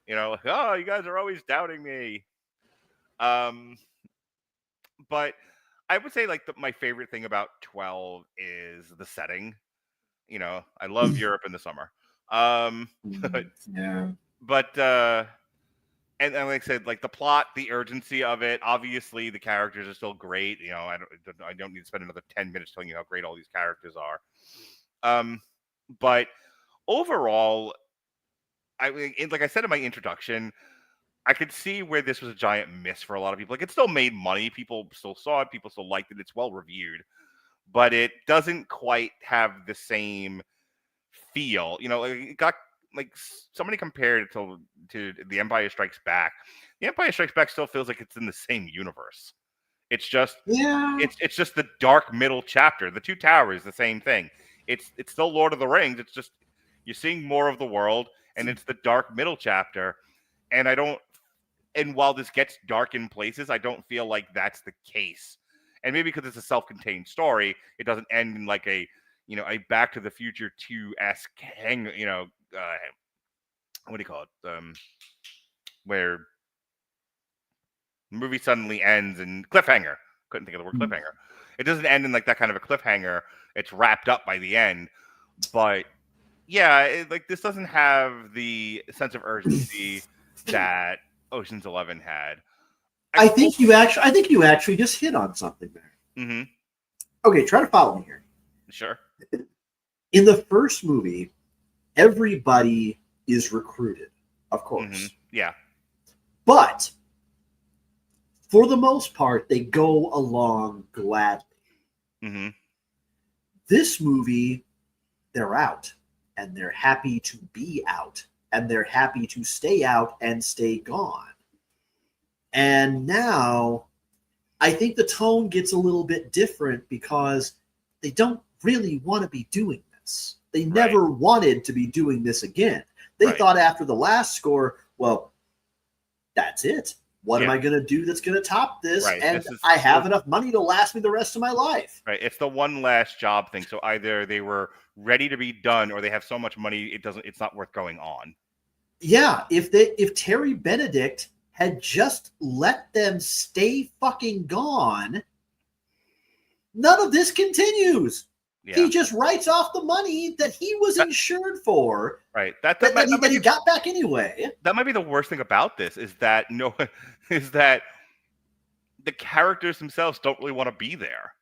you guys are always doubting me. But I would say like my favorite thing about 12 is the setting. I love Europe in the summer. Yeah. But and like I said, like the plot, the urgency of it. Obviously, the characters are still great. I don't need to spend another 10 minutes telling you how great all these characters are. But overall, like I said in my introduction, I could see where this was a giant miss for a lot of people. Like, it still made money. People still saw it. People still liked it. It's well reviewed, but it doesn't quite have the same feel. It got like somebody compared it to The Empire Strikes Back. The Empire Strikes Back still feels like it's in the same universe. It's just it's just the dark middle chapter. The Two Towers, the same thing. It's still Lord of the Rings. It's just you're seeing more of the world, and it's the dark middle chapter. And while this gets dark in places, I don't feel like that's the case And maybe because it's a self-contained story, it doesn't end in like a Back to the Future 2-esque what do you call it? Where the movie suddenly ends in cliffhanger. Couldn't think of the word cliffhanger. It doesn't end in like that kind of a cliffhanger. It's wrapped up by the end. But yeah, this doesn't have the sense of urgency that Ocean's 11 had. I think you actually just hit on something there. Mm-hmm. Okay, try to follow me here. Sure. In the first movie, everybody is recruited, of course. Mm-hmm. Yeah. But for the most part, they go along gladly. Mm-hmm. This movie, they're out, and they're happy to be out, and they're happy to stay out and stay gone. And now, I think the tone gets a little bit different because they don't really want to be doing this. They never wanted to be doing this again. They thought after the last score, well, that's it. What am I going to do that's going to top this? And I have enough money to last me the rest of my life. Right. It's the one last job thing. So either they were ready to be done or they have so much money it's not worth going on. Yeah. If Terry Benedict had just let them stay fucking gone, none of this continues. Yeah. He just writes off the money that he was insured for. Right. That he got back anyway. That might be the worst thing about this is that the characters themselves don't really want to be there.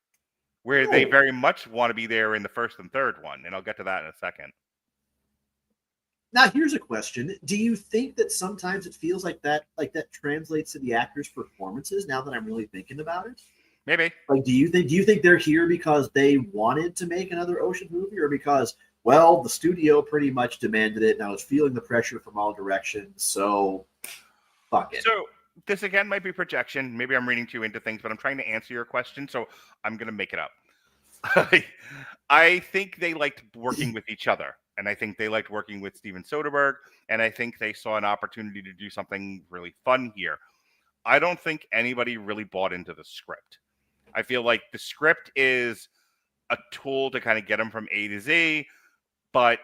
Where they very much want to be there in the first and third one. And I'll get to that in a second. Now, here's a question. Do you think that sometimes it feels like that translates to the actors' performances now that I'm really thinking about it? Maybe. Like, do you think they're here because they wanted to make another Ocean movie, or because, well, the studio pretty much demanded it and I was feeling the pressure from all directions, so fuck it. So this again might be projection. Maybe I'm reading too into things, but I'm trying to answer your question, so I'm going to make it up. I think they liked working with each other, and I think they liked working with Steven Soderbergh, and I think they saw an opportunity to do something really fun here. I don't think anybody really bought into the script. I feel like the script is a tool to kind of get them from A to Z, but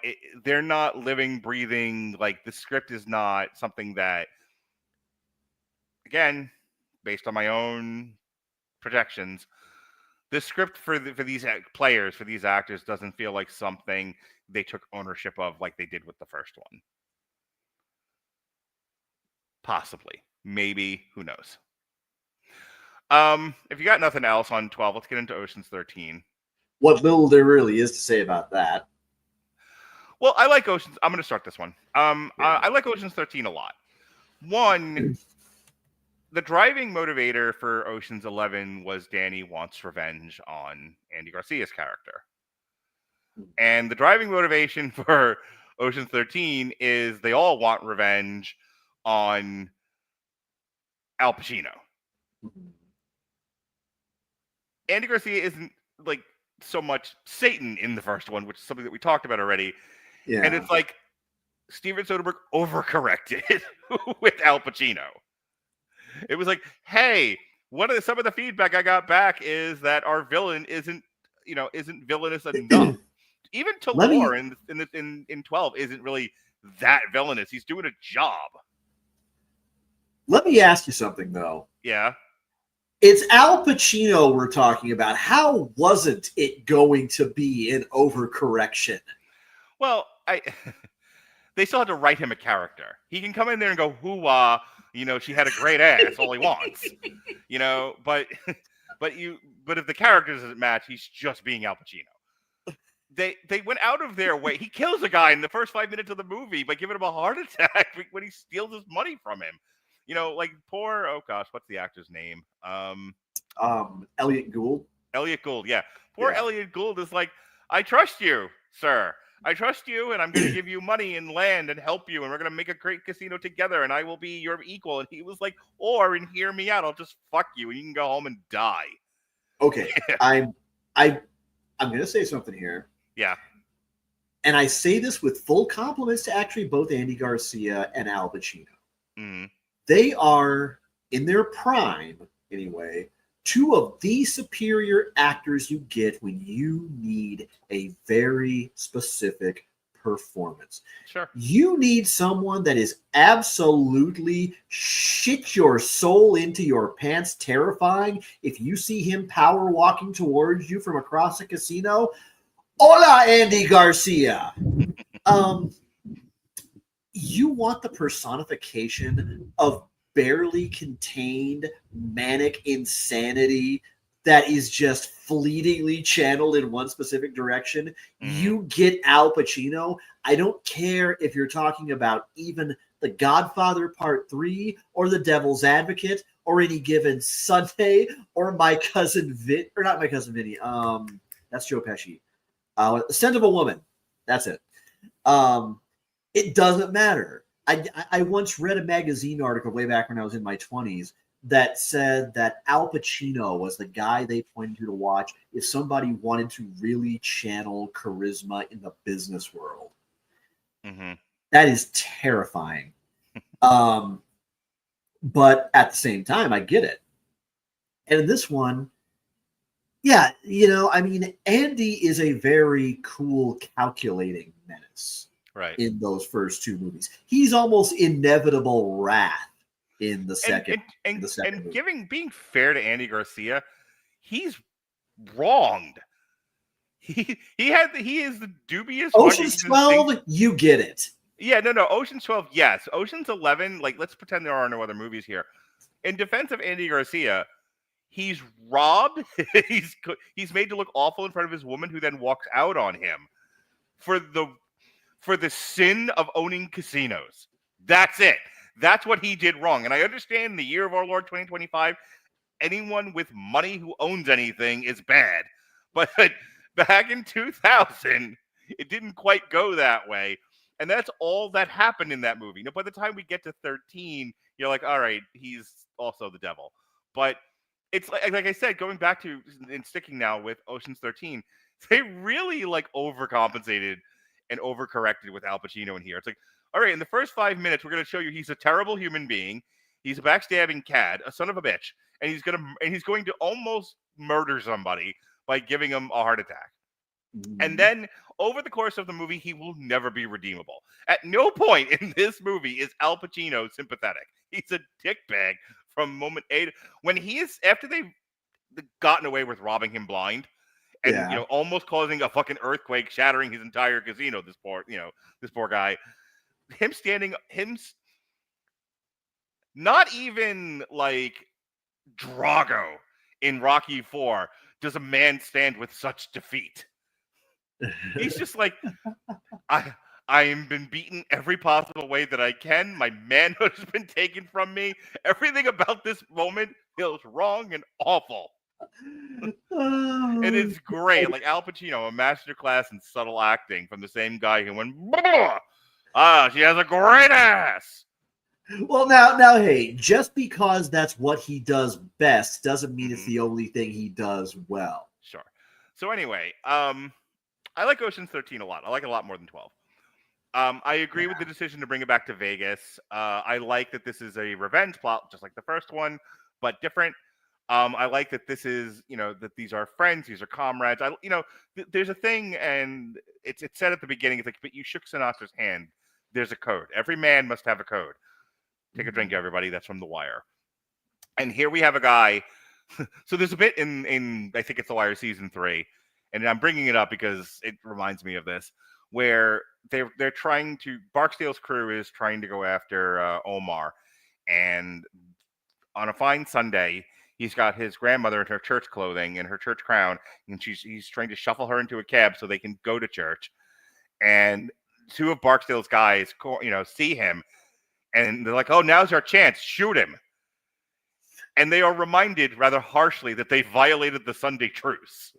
they're not living, breathing. Like, the script is not something that, again, based on my own projections, the script for these players, for these actors, doesn't feel like something they took ownership of like they did with the first one. Possibly. Maybe. Who knows? If you got nothing else on 12, let's get into Ocean's 13. What little there really is to say about that. Well, I like Ocean's. I'm going to start this one. I like Ocean's 13 a lot. One, the driving motivator for Ocean's 11 was Danny wants revenge on Andy Garcia's character. And the driving motivation for Ocean's 13 is they all want revenge on Al Pacino. Andy Garcia isn't like so much Satan in the first one, which is something that we talked about already. Yeah. And it's like Steven Soderbergh overcorrected with Al Pacino. It was like, hey, some of the feedback I got back is that our villain isn't villainous enough. Even Talor in 12 isn't really that villainous. He's doing a job. Let me ask you something, though. Yeah. It's Al Pacino we're talking about. How wasn't it going to be an overcorrection? Well, they still had to write him a character. He can come in there and go, hoo-ah, she had a great ass, all he wants. But if the character doesn't match, he's just being Al Pacino. They went out of their way. He kills a guy in the first 5 minutes of the movie by giving him a heart attack when he steals his money from him. Like poor, oh gosh, what's the actor's name? Elliot Gould. Elliot Gould, yeah. Poor Elliot Gould is like, I trust you, sir. I trust you, and I'm going to give you money and land and help you, and we're going to make a great casino together, and I will be your equal. And he was like, and hear me out, I'll just fuck you, and you can go home and die. Okay, I'm going to say something here. Yeah. And I say this with full compliments to actually both Andy Garcia and Al Pacino. Mm-hmm. They are, in their prime, anyway, two of the superior actors you get when you need a very specific performance. Sure. You need someone that is absolutely shit your soul into your pants terrifying. If you see him power walking towards you from across a casino, hola, Andy Garcia. You want the personification of barely contained manic insanity that is just fleetingly channeled in one specific direction. You get Al Pacino. I don't care if you're talking about even The Godfather Part 3 or The Devil's Advocate or Any Given Sunday or My Cousin Vin, or not My Cousin Vinny. That's Joe Pesci. Scent of a Woman. That's it. It doesn't matter. I once read a magazine article way back when I was in my 20s that said that Al Pacino was the guy they pointed to watch if somebody wanted to really channel charisma in the business world. That is terrifying. But at the same time, I get it. And in this one, yeah, I mean, Andy is a very cool, calculating menace. Right. In those first two movies. He's almost inevitable wrath in the second. And being fair to Andy Garcia, he's wronged. He is the dubious Ocean's 12, you get it. Yeah, no. Ocean's 12, yes. Ocean's 11, like, let's pretend there are no other movies here. In defense of Andy Garcia, he's robbed. he's made to look awful in front of his woman, who then walks out on him for the sin of owning casinos. That's it. That's what he did wrong. And I understand in the year of our Lord 2025, anyone with money who owns anything is bad. But back in 2000, it didn't quite go that way. And that's all that happened in that movie. Now, by the time we get to 13, you're like, all right, he's also the devil. But it's like I said, going back to and sticking now with Ocean's 13, they really overcompensated and overcorrected with Al Pacino in here. It's like, all right, in the first 5 minutes, we're going to show you he's a terrible human being. He's a backstabbing cad, a son of a bitch, and he's going to almost murder somebody by giving him a heart attack. And then over the course of the movie, he will never be redeemable. At no point in this movie is Al Pacino sympathetic. He's a dickbag from moment 8. When after they've gotten away with robbing him blind, and almost causing a fucking earthquake, shattering his entire casino. This poor guy. Not even like Drago in Rocky IV does a man stand with such defeat. He's just like, I am been beaten every possible way that I can. My manhood has been taken from me. Everything about this moment feels wrong and awful. And it's great. Like Al Pacino, a masterclass in subtle acting from the same guy who went, she has a great ass. Well, now, hey, just because that's what he does best doesn't mean it's the only thing he does well. Sure. So anyway, I like Ocean's 13 a lot. I like it a lot more than 12. I agree with the decision to bring it back to Vegas. I like that this is a revenge plot, just like the first one, but different. I like that this is, that these are friends, these are comrades. There's a thing, and it's said at the beginning, it's like, but you shook Sinatra's hand. There's a code. Every man must have a code. Take a drink, everybody. That's from The Wire. And here we have a guy. So there's a bit in I think it's The Wire season 3, and I'm bringing it up because it reminds me of this, where they're trying to, Barksdale's crew is trying to go after Omar, and on a fine Sunday, he's got his grandmother in her church clothing and her church crown, and he's trying to shuffle her into a cab so they can go to church. And two of Barksdale's guys, see him, and they're like, "Oh, now's our chance! Shoot him!" And they are reminded rather harshly that they violated the Sunday truce.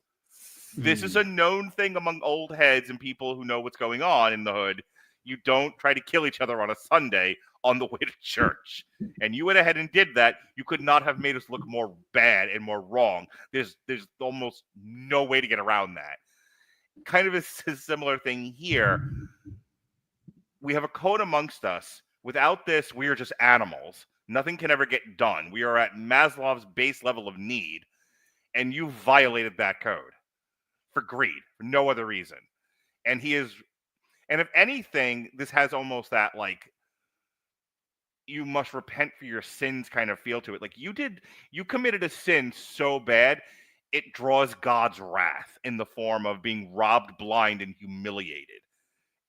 This is a known thing among old heads and people who know what's going on in the hood. You don't try to kill each other on a Sunday on the way to church. And you went ahead and did that. You could not have made us look more bad and more wrong. There's almost no way to get around that. Kind of a similar thing here. We have a code amongst us. Without this, we are just animals. Nothing can ever get done. We are at Maslow's base level of need. and you violated that code for greed, for no other reason. And and if anything, this has almost that like you must repent for your sins kind of feel to it. Like you committed a sin so bad, it draws God's wrath in the form of being robbed blind and humiliated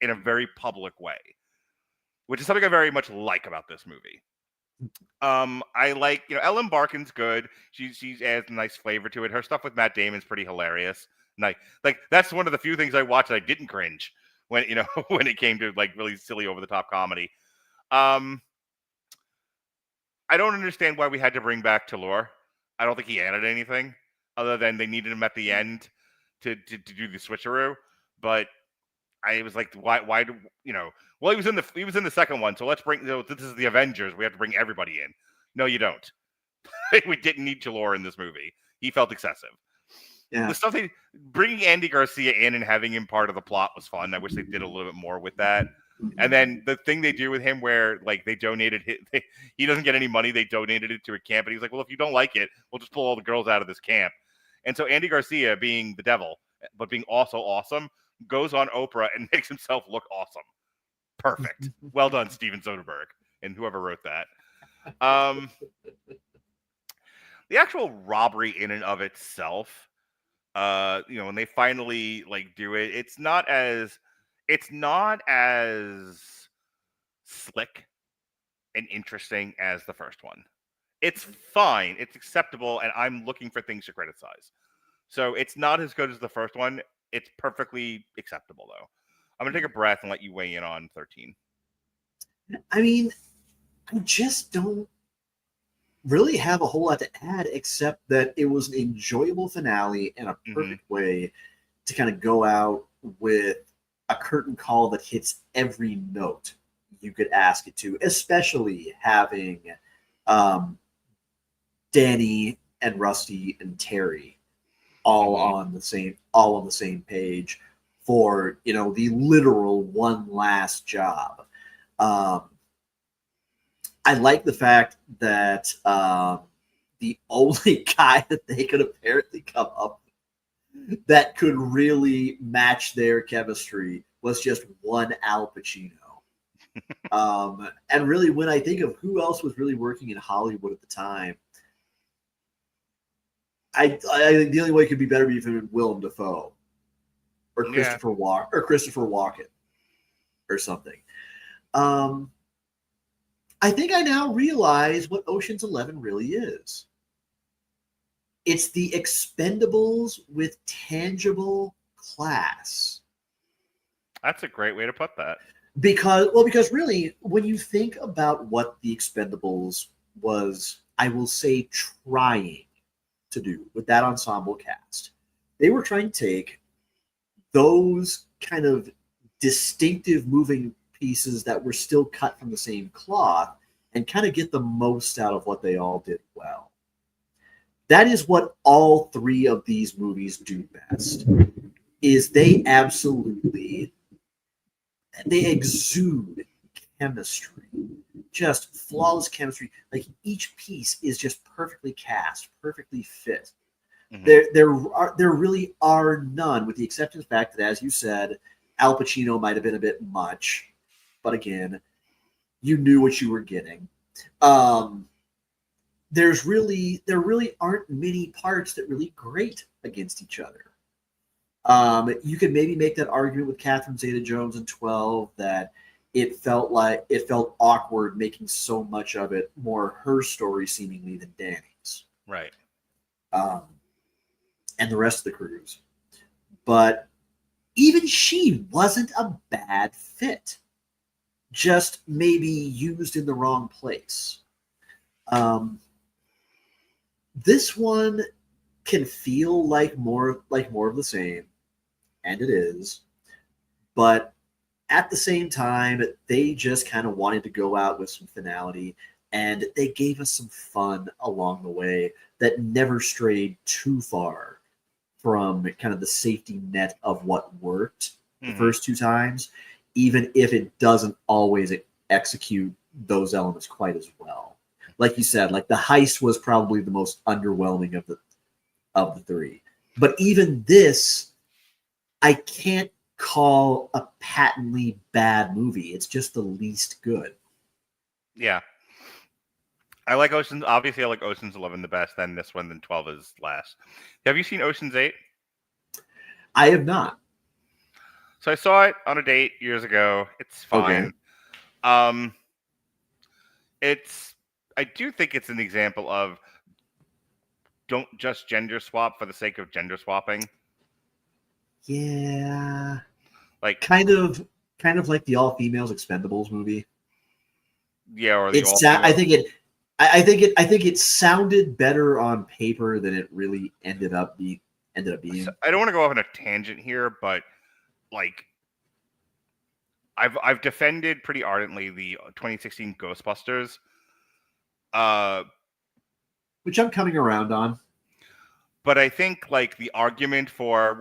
in a very public way, which is something I very much like about this movie. I like, Ellen Barkin's good. She adds a nice flavor to it. Her stuff with Matt Damon's pretty hilarious. Like that's one of the few things I watched that I didn't cringe when when it came to like really silly over the top comedy. I don't understand why we had to bring back Talor. I don't think he added anything other than they needed him at the end to do the switcheroo. But I was like, why do Well, he was in the second one, so let's bring. This is the Avengers. We have to bring everybody in. No, you don't. We didn't need Talor in this movie. He felt excessive. Yeah. The stuff bringing Andy Garcia in and having him part of the plot was fun. I wish they did a little bit more with that. And then the thing they do with him where like they donated he doesn't get any money. They donated it to a camp. And he's like, well, if you don't like it, we'll just pull all the girls out of this camp. And so Andy Garcia, being the devil, but being also awesome, goes on Oprah and makes himself look awesome. Perfect. Well done, Steven Soderbergh and whoever wrote that. The actual robbery in and of itself, when they finally like do it, it's not as slick and interesting as the first one. It's fine, it's acceptable, and I'm looking for things to criticize. So it's not as good as the first one. It's perfectly acceptable, though. I'm going to take a breath and let you weigh in on 13. I mean, I just don't really have a whole lot to add except that it was an enjoyable finale and a perfect way to kind of go out with a curtain call that hits every note you could ask it to, especially having Danny and Rusty and Terry all on the same page for the literal one last job. I like the fact that the only guy that they could apparently come up with that could really match their chemistry was just one Al Pacino. And really, when I think of who else was really working in Hollywood at the time, I think the only way it could be better would be Willem Dafoe or Christopher Walken or something. I think I now realize what Ocean's 11 really is. It's the Expendables with tangible class. That's a great way to put that. Because really, when you think about what the Expendables was, I will say, trying to do with that ensemble cast, they were trying to take those kind of distinctive moving pieces that were still cut from the same cloth and kind of get the most out of what they all did well. That is what all three of these movies do best, is they exude chemistry, just flawless chemistry. Like each piece is just perfectly cast, perfectly fit. Mm-hmm. There really are none, with the exception of the fact that, as you said, Al Pacino might have been a bit much, but again, you knew what you were getting. There really aren't many parts that really grate against each other. You could maybe make that argument with Catherine Zeta-Jones in 12 that it felt awkward making so much of it more her story seemingly than Danny's. Right. And the rest of the crews. But even she wasn't a bad fit. Just maybe used in the wrong place. This one can feel like more of the same, and it is. But at the same time, they just kind of wanted to go out with some finality, and they gave us some fun along the way that never strayed too far from kind of the safety net of what worked the first two times, even if it doesn't always execute those elements quite as well. Like you said, like the heist was probably the most underwhelming of the three. But even this, I can't call a patently bad movie. It's just the least good. Yeah. I like Ocean's. Obviously, I like Ocean's 11 the best. Then this one, then 12 is last. Have you seen Ocean's 8? I have not. So I saw it on a date years ago. It's fine. Okay. I do think it's an example of don't just gender swap for the sake of gender swapping. Yeah. Like kind of like the all females Expendables movie. Yeah, or the all I think it sounded better on paper than it really ended up being. So I don't want to go off on a tangent here, but like I've defended pretty ardently the 2016 Ghostbusters, which I'm coming around on. But I think like the argument for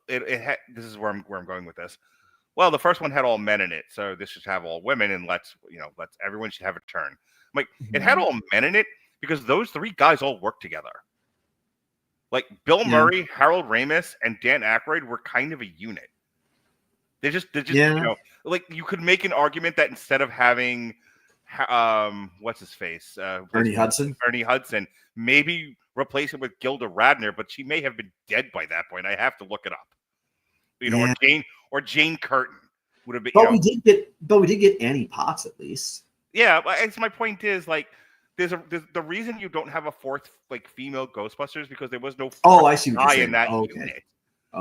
this is where I'm going with this. Well, the first one had all men in it, so this should have all women, and let's everyone should have a turn. Like it had all men in it because those three guys all work together. Like Bill Murray, Harold Ramis, and Dan Aykroyd were kind of a unit. They're just like you could make an argument that instead of having what's his face, Ernie Hudson, maybe replace him with Gilda Radner, but she may have been dead by that point. I have to look it up. Or Jane Curtin would have been. But we did get Annie Potts at least. Yeah, but my point is like there's the reason you don't have a fourth like female Ghostbusters because there was no I see what guy you're saying. in that unit.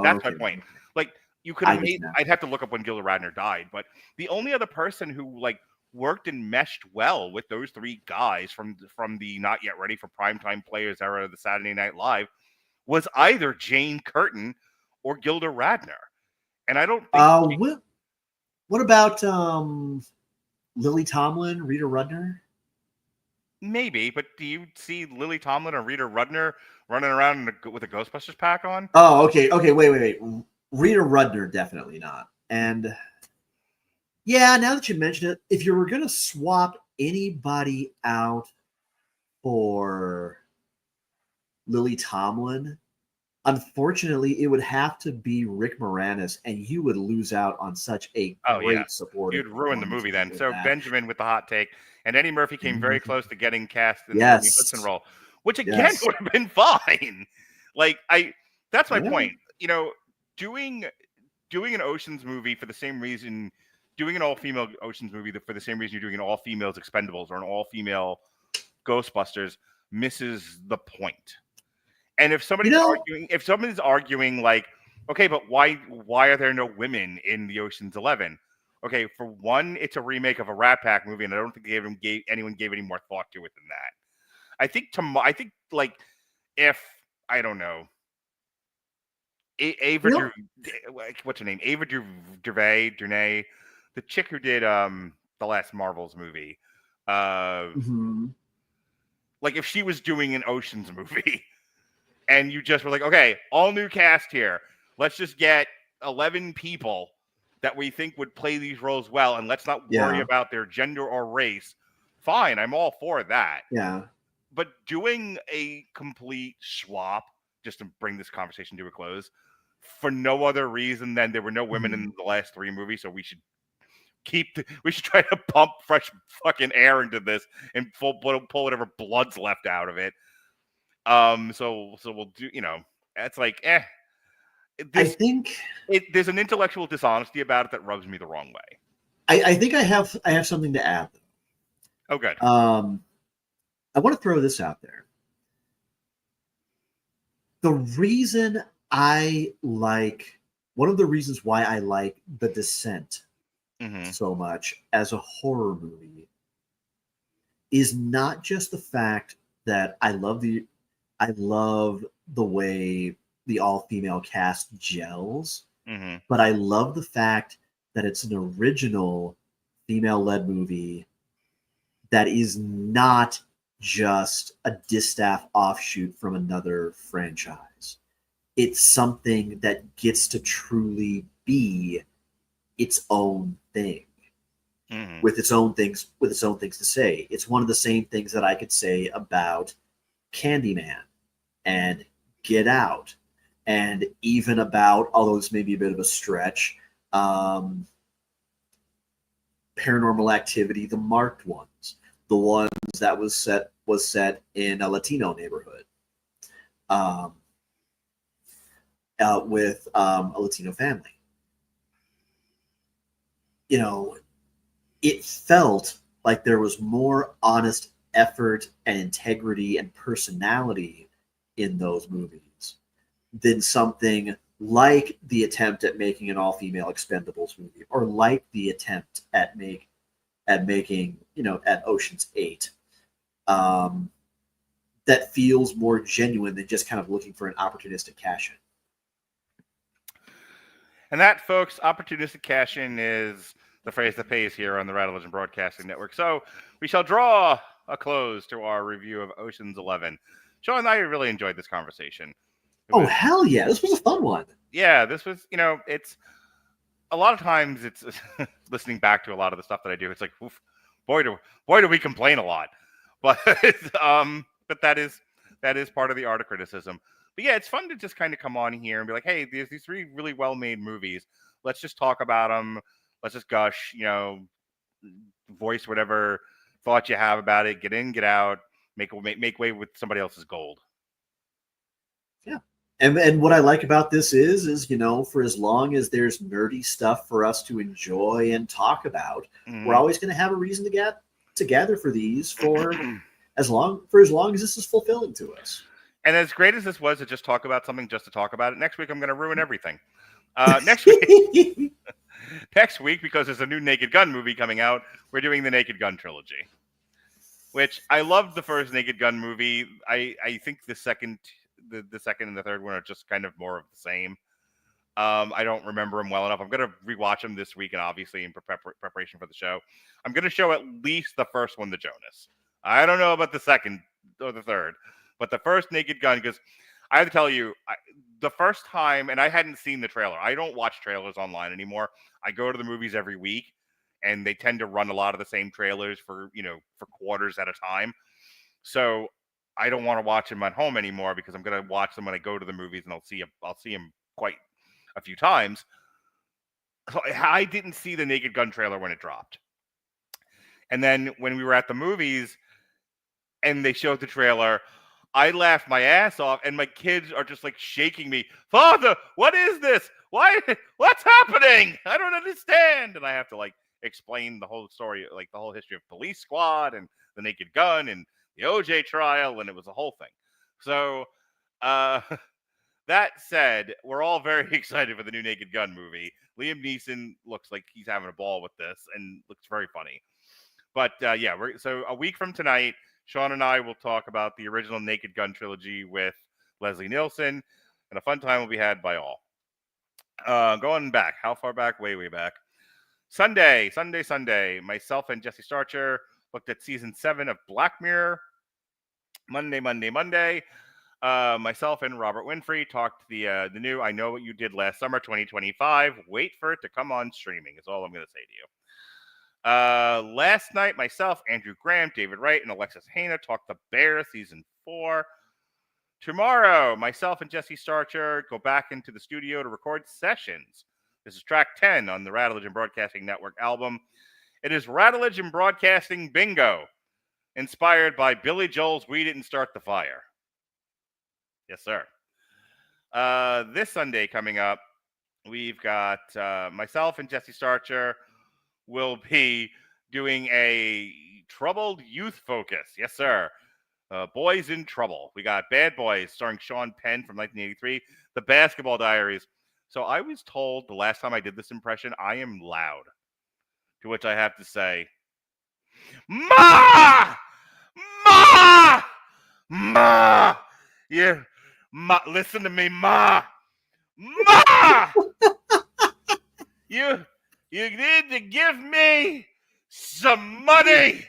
That's my point. Like you could have made. I'd have to look up when Gilda Radner died, but the only other person who like worked and meshed well with those three guys from the not yet ready for primetime players era of the Saturday Night Live was either Jane Curtin or Gilda Radner. And I don't think what about Lily Tomlin, Rita Rudner? Maybe, but do you see Lily Tomlin or Rita Rudner running around with a Ghostbusters pack on? Oh, okay, wait. Rita Rudner, definitely not. And yeah, now that you mention it, if you were going to swap anybody out for Lily Tomlin, unfortunately, it would have to be Rick Moranis, and you would lose out on such a great supporter. You'd ruin the movie then. So Benjamin with the hot take, and Eddie Murphy came very close to getting cast in the Hudson role, which again would have been fine. Like that's my point. You know, doing an Ocean's movie for the same reason, doing an all-female Ocean's movie for the same reason you're doing an all-females Expendables or an all-female Ghostbusters misses the point. And if somebody's arguing like, okay, but why are there no women in the Ocean's 11? Okay, for one, it's a remake of a Rat Pack movie, and I don't think anyone gave any more thought to it than that. I think like if I don't know, Ava what's her name? Ava DuVernay, the chick who did the last Marvels movie. Like if she was doing an Ocean's movie. And you just were like, okay, all new cast here. Let's just get 11 people that we think would play these roles well, and let's not worry about their gender or race. Fine, I'm all for that. Yeah. But doing a complete swap, just to bring this conversation to a close, for no other reason than there were no women in the last three movies, so we should try to pump fresh fucking air into this and pull whatever blood's left out of it. So we'll do, it's like, I think there's an intellectual dishonesty about it that rubs me the wrong way. I think I have something to add. Oh, good. I want to throw this out there. One of the reasons why I like The Descent so much as a horror movie is not just the fact that I love the way the all-female cast gels, but I love the fact that it's an original female-led movie that is not just a distaff offshoot from another franchise. It's something that gets to truly be its own thing, with its own things to say. It's one of the same things that I could say about Candyman and Get Out, and even about, although this may be a bit of a stretch, Paranormal Activity, the marked ones, the ones that was set in a Latino neighborhood, with a Latino family. You know, it felt like there was more honest effort and integrity and personality in those movies than something like the attempt at making an all-female Expendables movie, or like the attempt at making, at Ocean's 8, that feels more genuine than just kind of looking for an opportunistic cash-in. And that, folks, opportunistic cash-in is the phrase that pays here on the Rattlevision Broadcasting Network. So we shall draw a close to our review of Ocean's 11. Sean and I really enjoyed this conversation. Hell yeah. This was a fun one. Yeah, this was, it's a lot of times it's listening back to a lot of the stuff that I do. It's like, oof, boy, do we complain a lot. But but that is part of the art of criticism. But yeah, it's fun to just kind of come on here and be like, hey, there's these 3 really well-made movies. Let's just talk about them. Let's just gush, voice whatever thought you have about it. Get in, get out, make way with somebody else's gold. Yeah. And what I like about this is, for as long as there's nerdy stuff for us to enjoy and talk about, we're always going to have a reason to get together for these for as long as this is fulfilling to us. And as great as this was to just talk about something just to talk about it, next week I'm going to ruin everything. Next week, because there's a new Naked Gun movie coming out, we're doing the Naked Gun trilogy, which I loved the first Naked Gun movie. I think the second and the third one are just kind of more of the same. I don't remember them well enough. I'm going to rewatch them this week, and obviously in preparation for the show, I'm going to show at least the first one to Jonas. I don't know about the second or the third, but the first Naked Gun, because I have to tell you, the first time, and I hadn't seen the trailer. I don't watch trailers online anymore. I go to the movies every week, and they tend to run a lot of the same trailers for quarters at a time. So I don't want to watch them at home anymore because I'm going to watch them when I go to the movies, and I'll see them quite a few times. So I didn't see the Naked Gun trailer when it dropped. And then when we were at the movies and they showed the trailer, I laughed my ass off, and my kids are just like shaking me. Father, what is this? Why? What's happening? I don't understand. And I have to explain the whole story, the whole history of Police Squad and the Naked Gun and the OJ trial, and it was a whole thing. So, that said, we're all very excited for the new Naked Gun movie. Liam Neeson looks like he's having a ball with this and looks very funny. But so a week from tonight, Sean and I will talk about the original Naked Gun trilogy with Leslie Nielsen, and a fun time will be had by all. Going back, how far back? Way back. Sunday. Myself and Jesse Starcher looked at season 7 of Black Mirror. Monday. Myself and Robert Winfrey talked the new I Know What You Did Last Summer 2025. Wait for it to come on streaming is all I'm going to say to you. Last night, myself, Andrew Graham, David Wright, and Alexis Hayna talked The Bear season 4. Tomorrow, myself and Jesse Starcher go back into the studio to record Sessions. This is track 10 on the Rattlevision Broadcasting Network album. It is Rattlevision Broadcasting Bingo, inspired by Billy Joel's We Didn't Start the Fire. Yes, sir. This Sunday coming up, we've got myself and Jesse Starcher will be doing a troubled youth focus. Yes, sir. Boys in Trouble. We got Bad Boys starring Sean Penn from 1983, The Basketball Diaries. So I was told the last time I did this impression, I am loud. To which I have to say, Ma! Ma! Ma! Yeah. Ma, listen to me, Ma! Ma! You need to give me some money!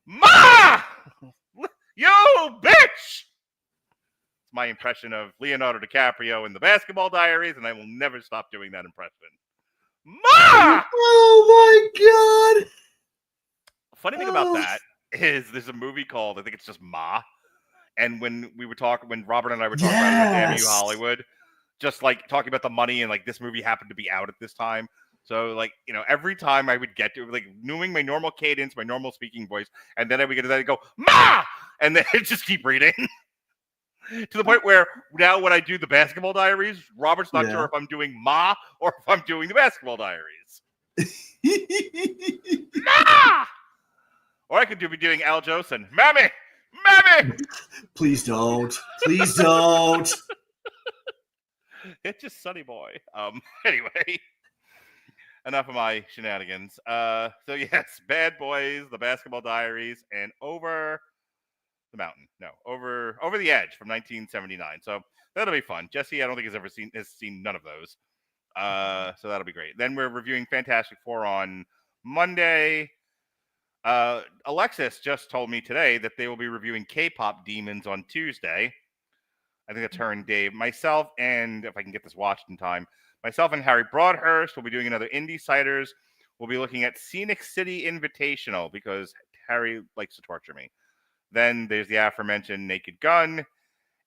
Ma! You bitch! It's my impression of Leonardo DiCaprio in The Basketball Diaries, and I will never stop doing that impression. Ma! Oh my God! Funny thing about that is there's a movie called, I think it's just Ma, And when Robert and I were talking about it on Damn You Hollywood, just like talking about the money and like this movie happened to be out at this time. So like, every time I would get to like knowing my normal cadence, my normal speaking voice, and then I would get to that and go, Ma! And then just keep reading. To the point where now when I do the Basketball Diaries, Robert's not sure if I'm doing Ma or if I'm doing the Basketball Diaries. Ma! Or I could be doing Al Jolson. Mammy! Please don't. Please don't. It's just Sonny Boy. Anyway, enough of my shenanigans. So yes, Bad Boys, The Basketball Diaries, and Over the Mountain. No, Over the Edge from 1979. So that'll be fun. Jesse, I don't think has seen none of those. So that'll be great. Then we're reviewing Fantastic Four on Monday. Alexis just told me today that they will be reviewing K-pop Demons on Tuesday. I think that's her and Dave. Myself and, if I can get this watched in time, myself and Harry Broadhurst will be doing another Indie Ciders. We'll be looking at Scenic City Invitational because Harry likes to torture me. Then there's the aforementioned Naked Gun.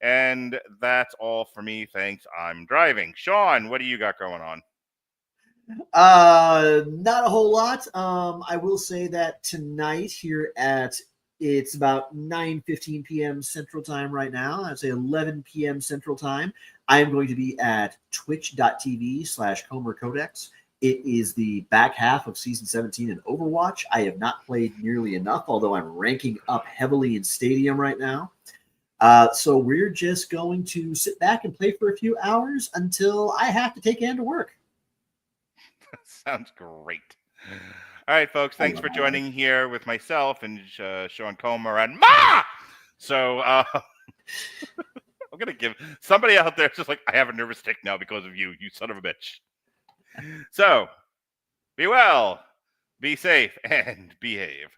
And that's all for me. Thanks. I'm driving. Sean, what do you got going on? Not a whole lot. I will say that tonight here it's about 9:15 p.m. Central Time right now. I'd say 11 p.m. Central Time. I am going to be at twitch.tv/Comer Codex. It is the back half of Season 17 in Overwatch. I have not played nearly enough, although I'm ranking up heavily in Stadium right now. So we're just going to sit back and play for a few hours until I have to take Ann to work. Sounds great. All right, folks. Thanks for joining here with myself and Sean Comer and Ma. So I'm gonna give somebody out there just like I have a nervous tick now because of you son of a bitch. So be well, be safe, and behave.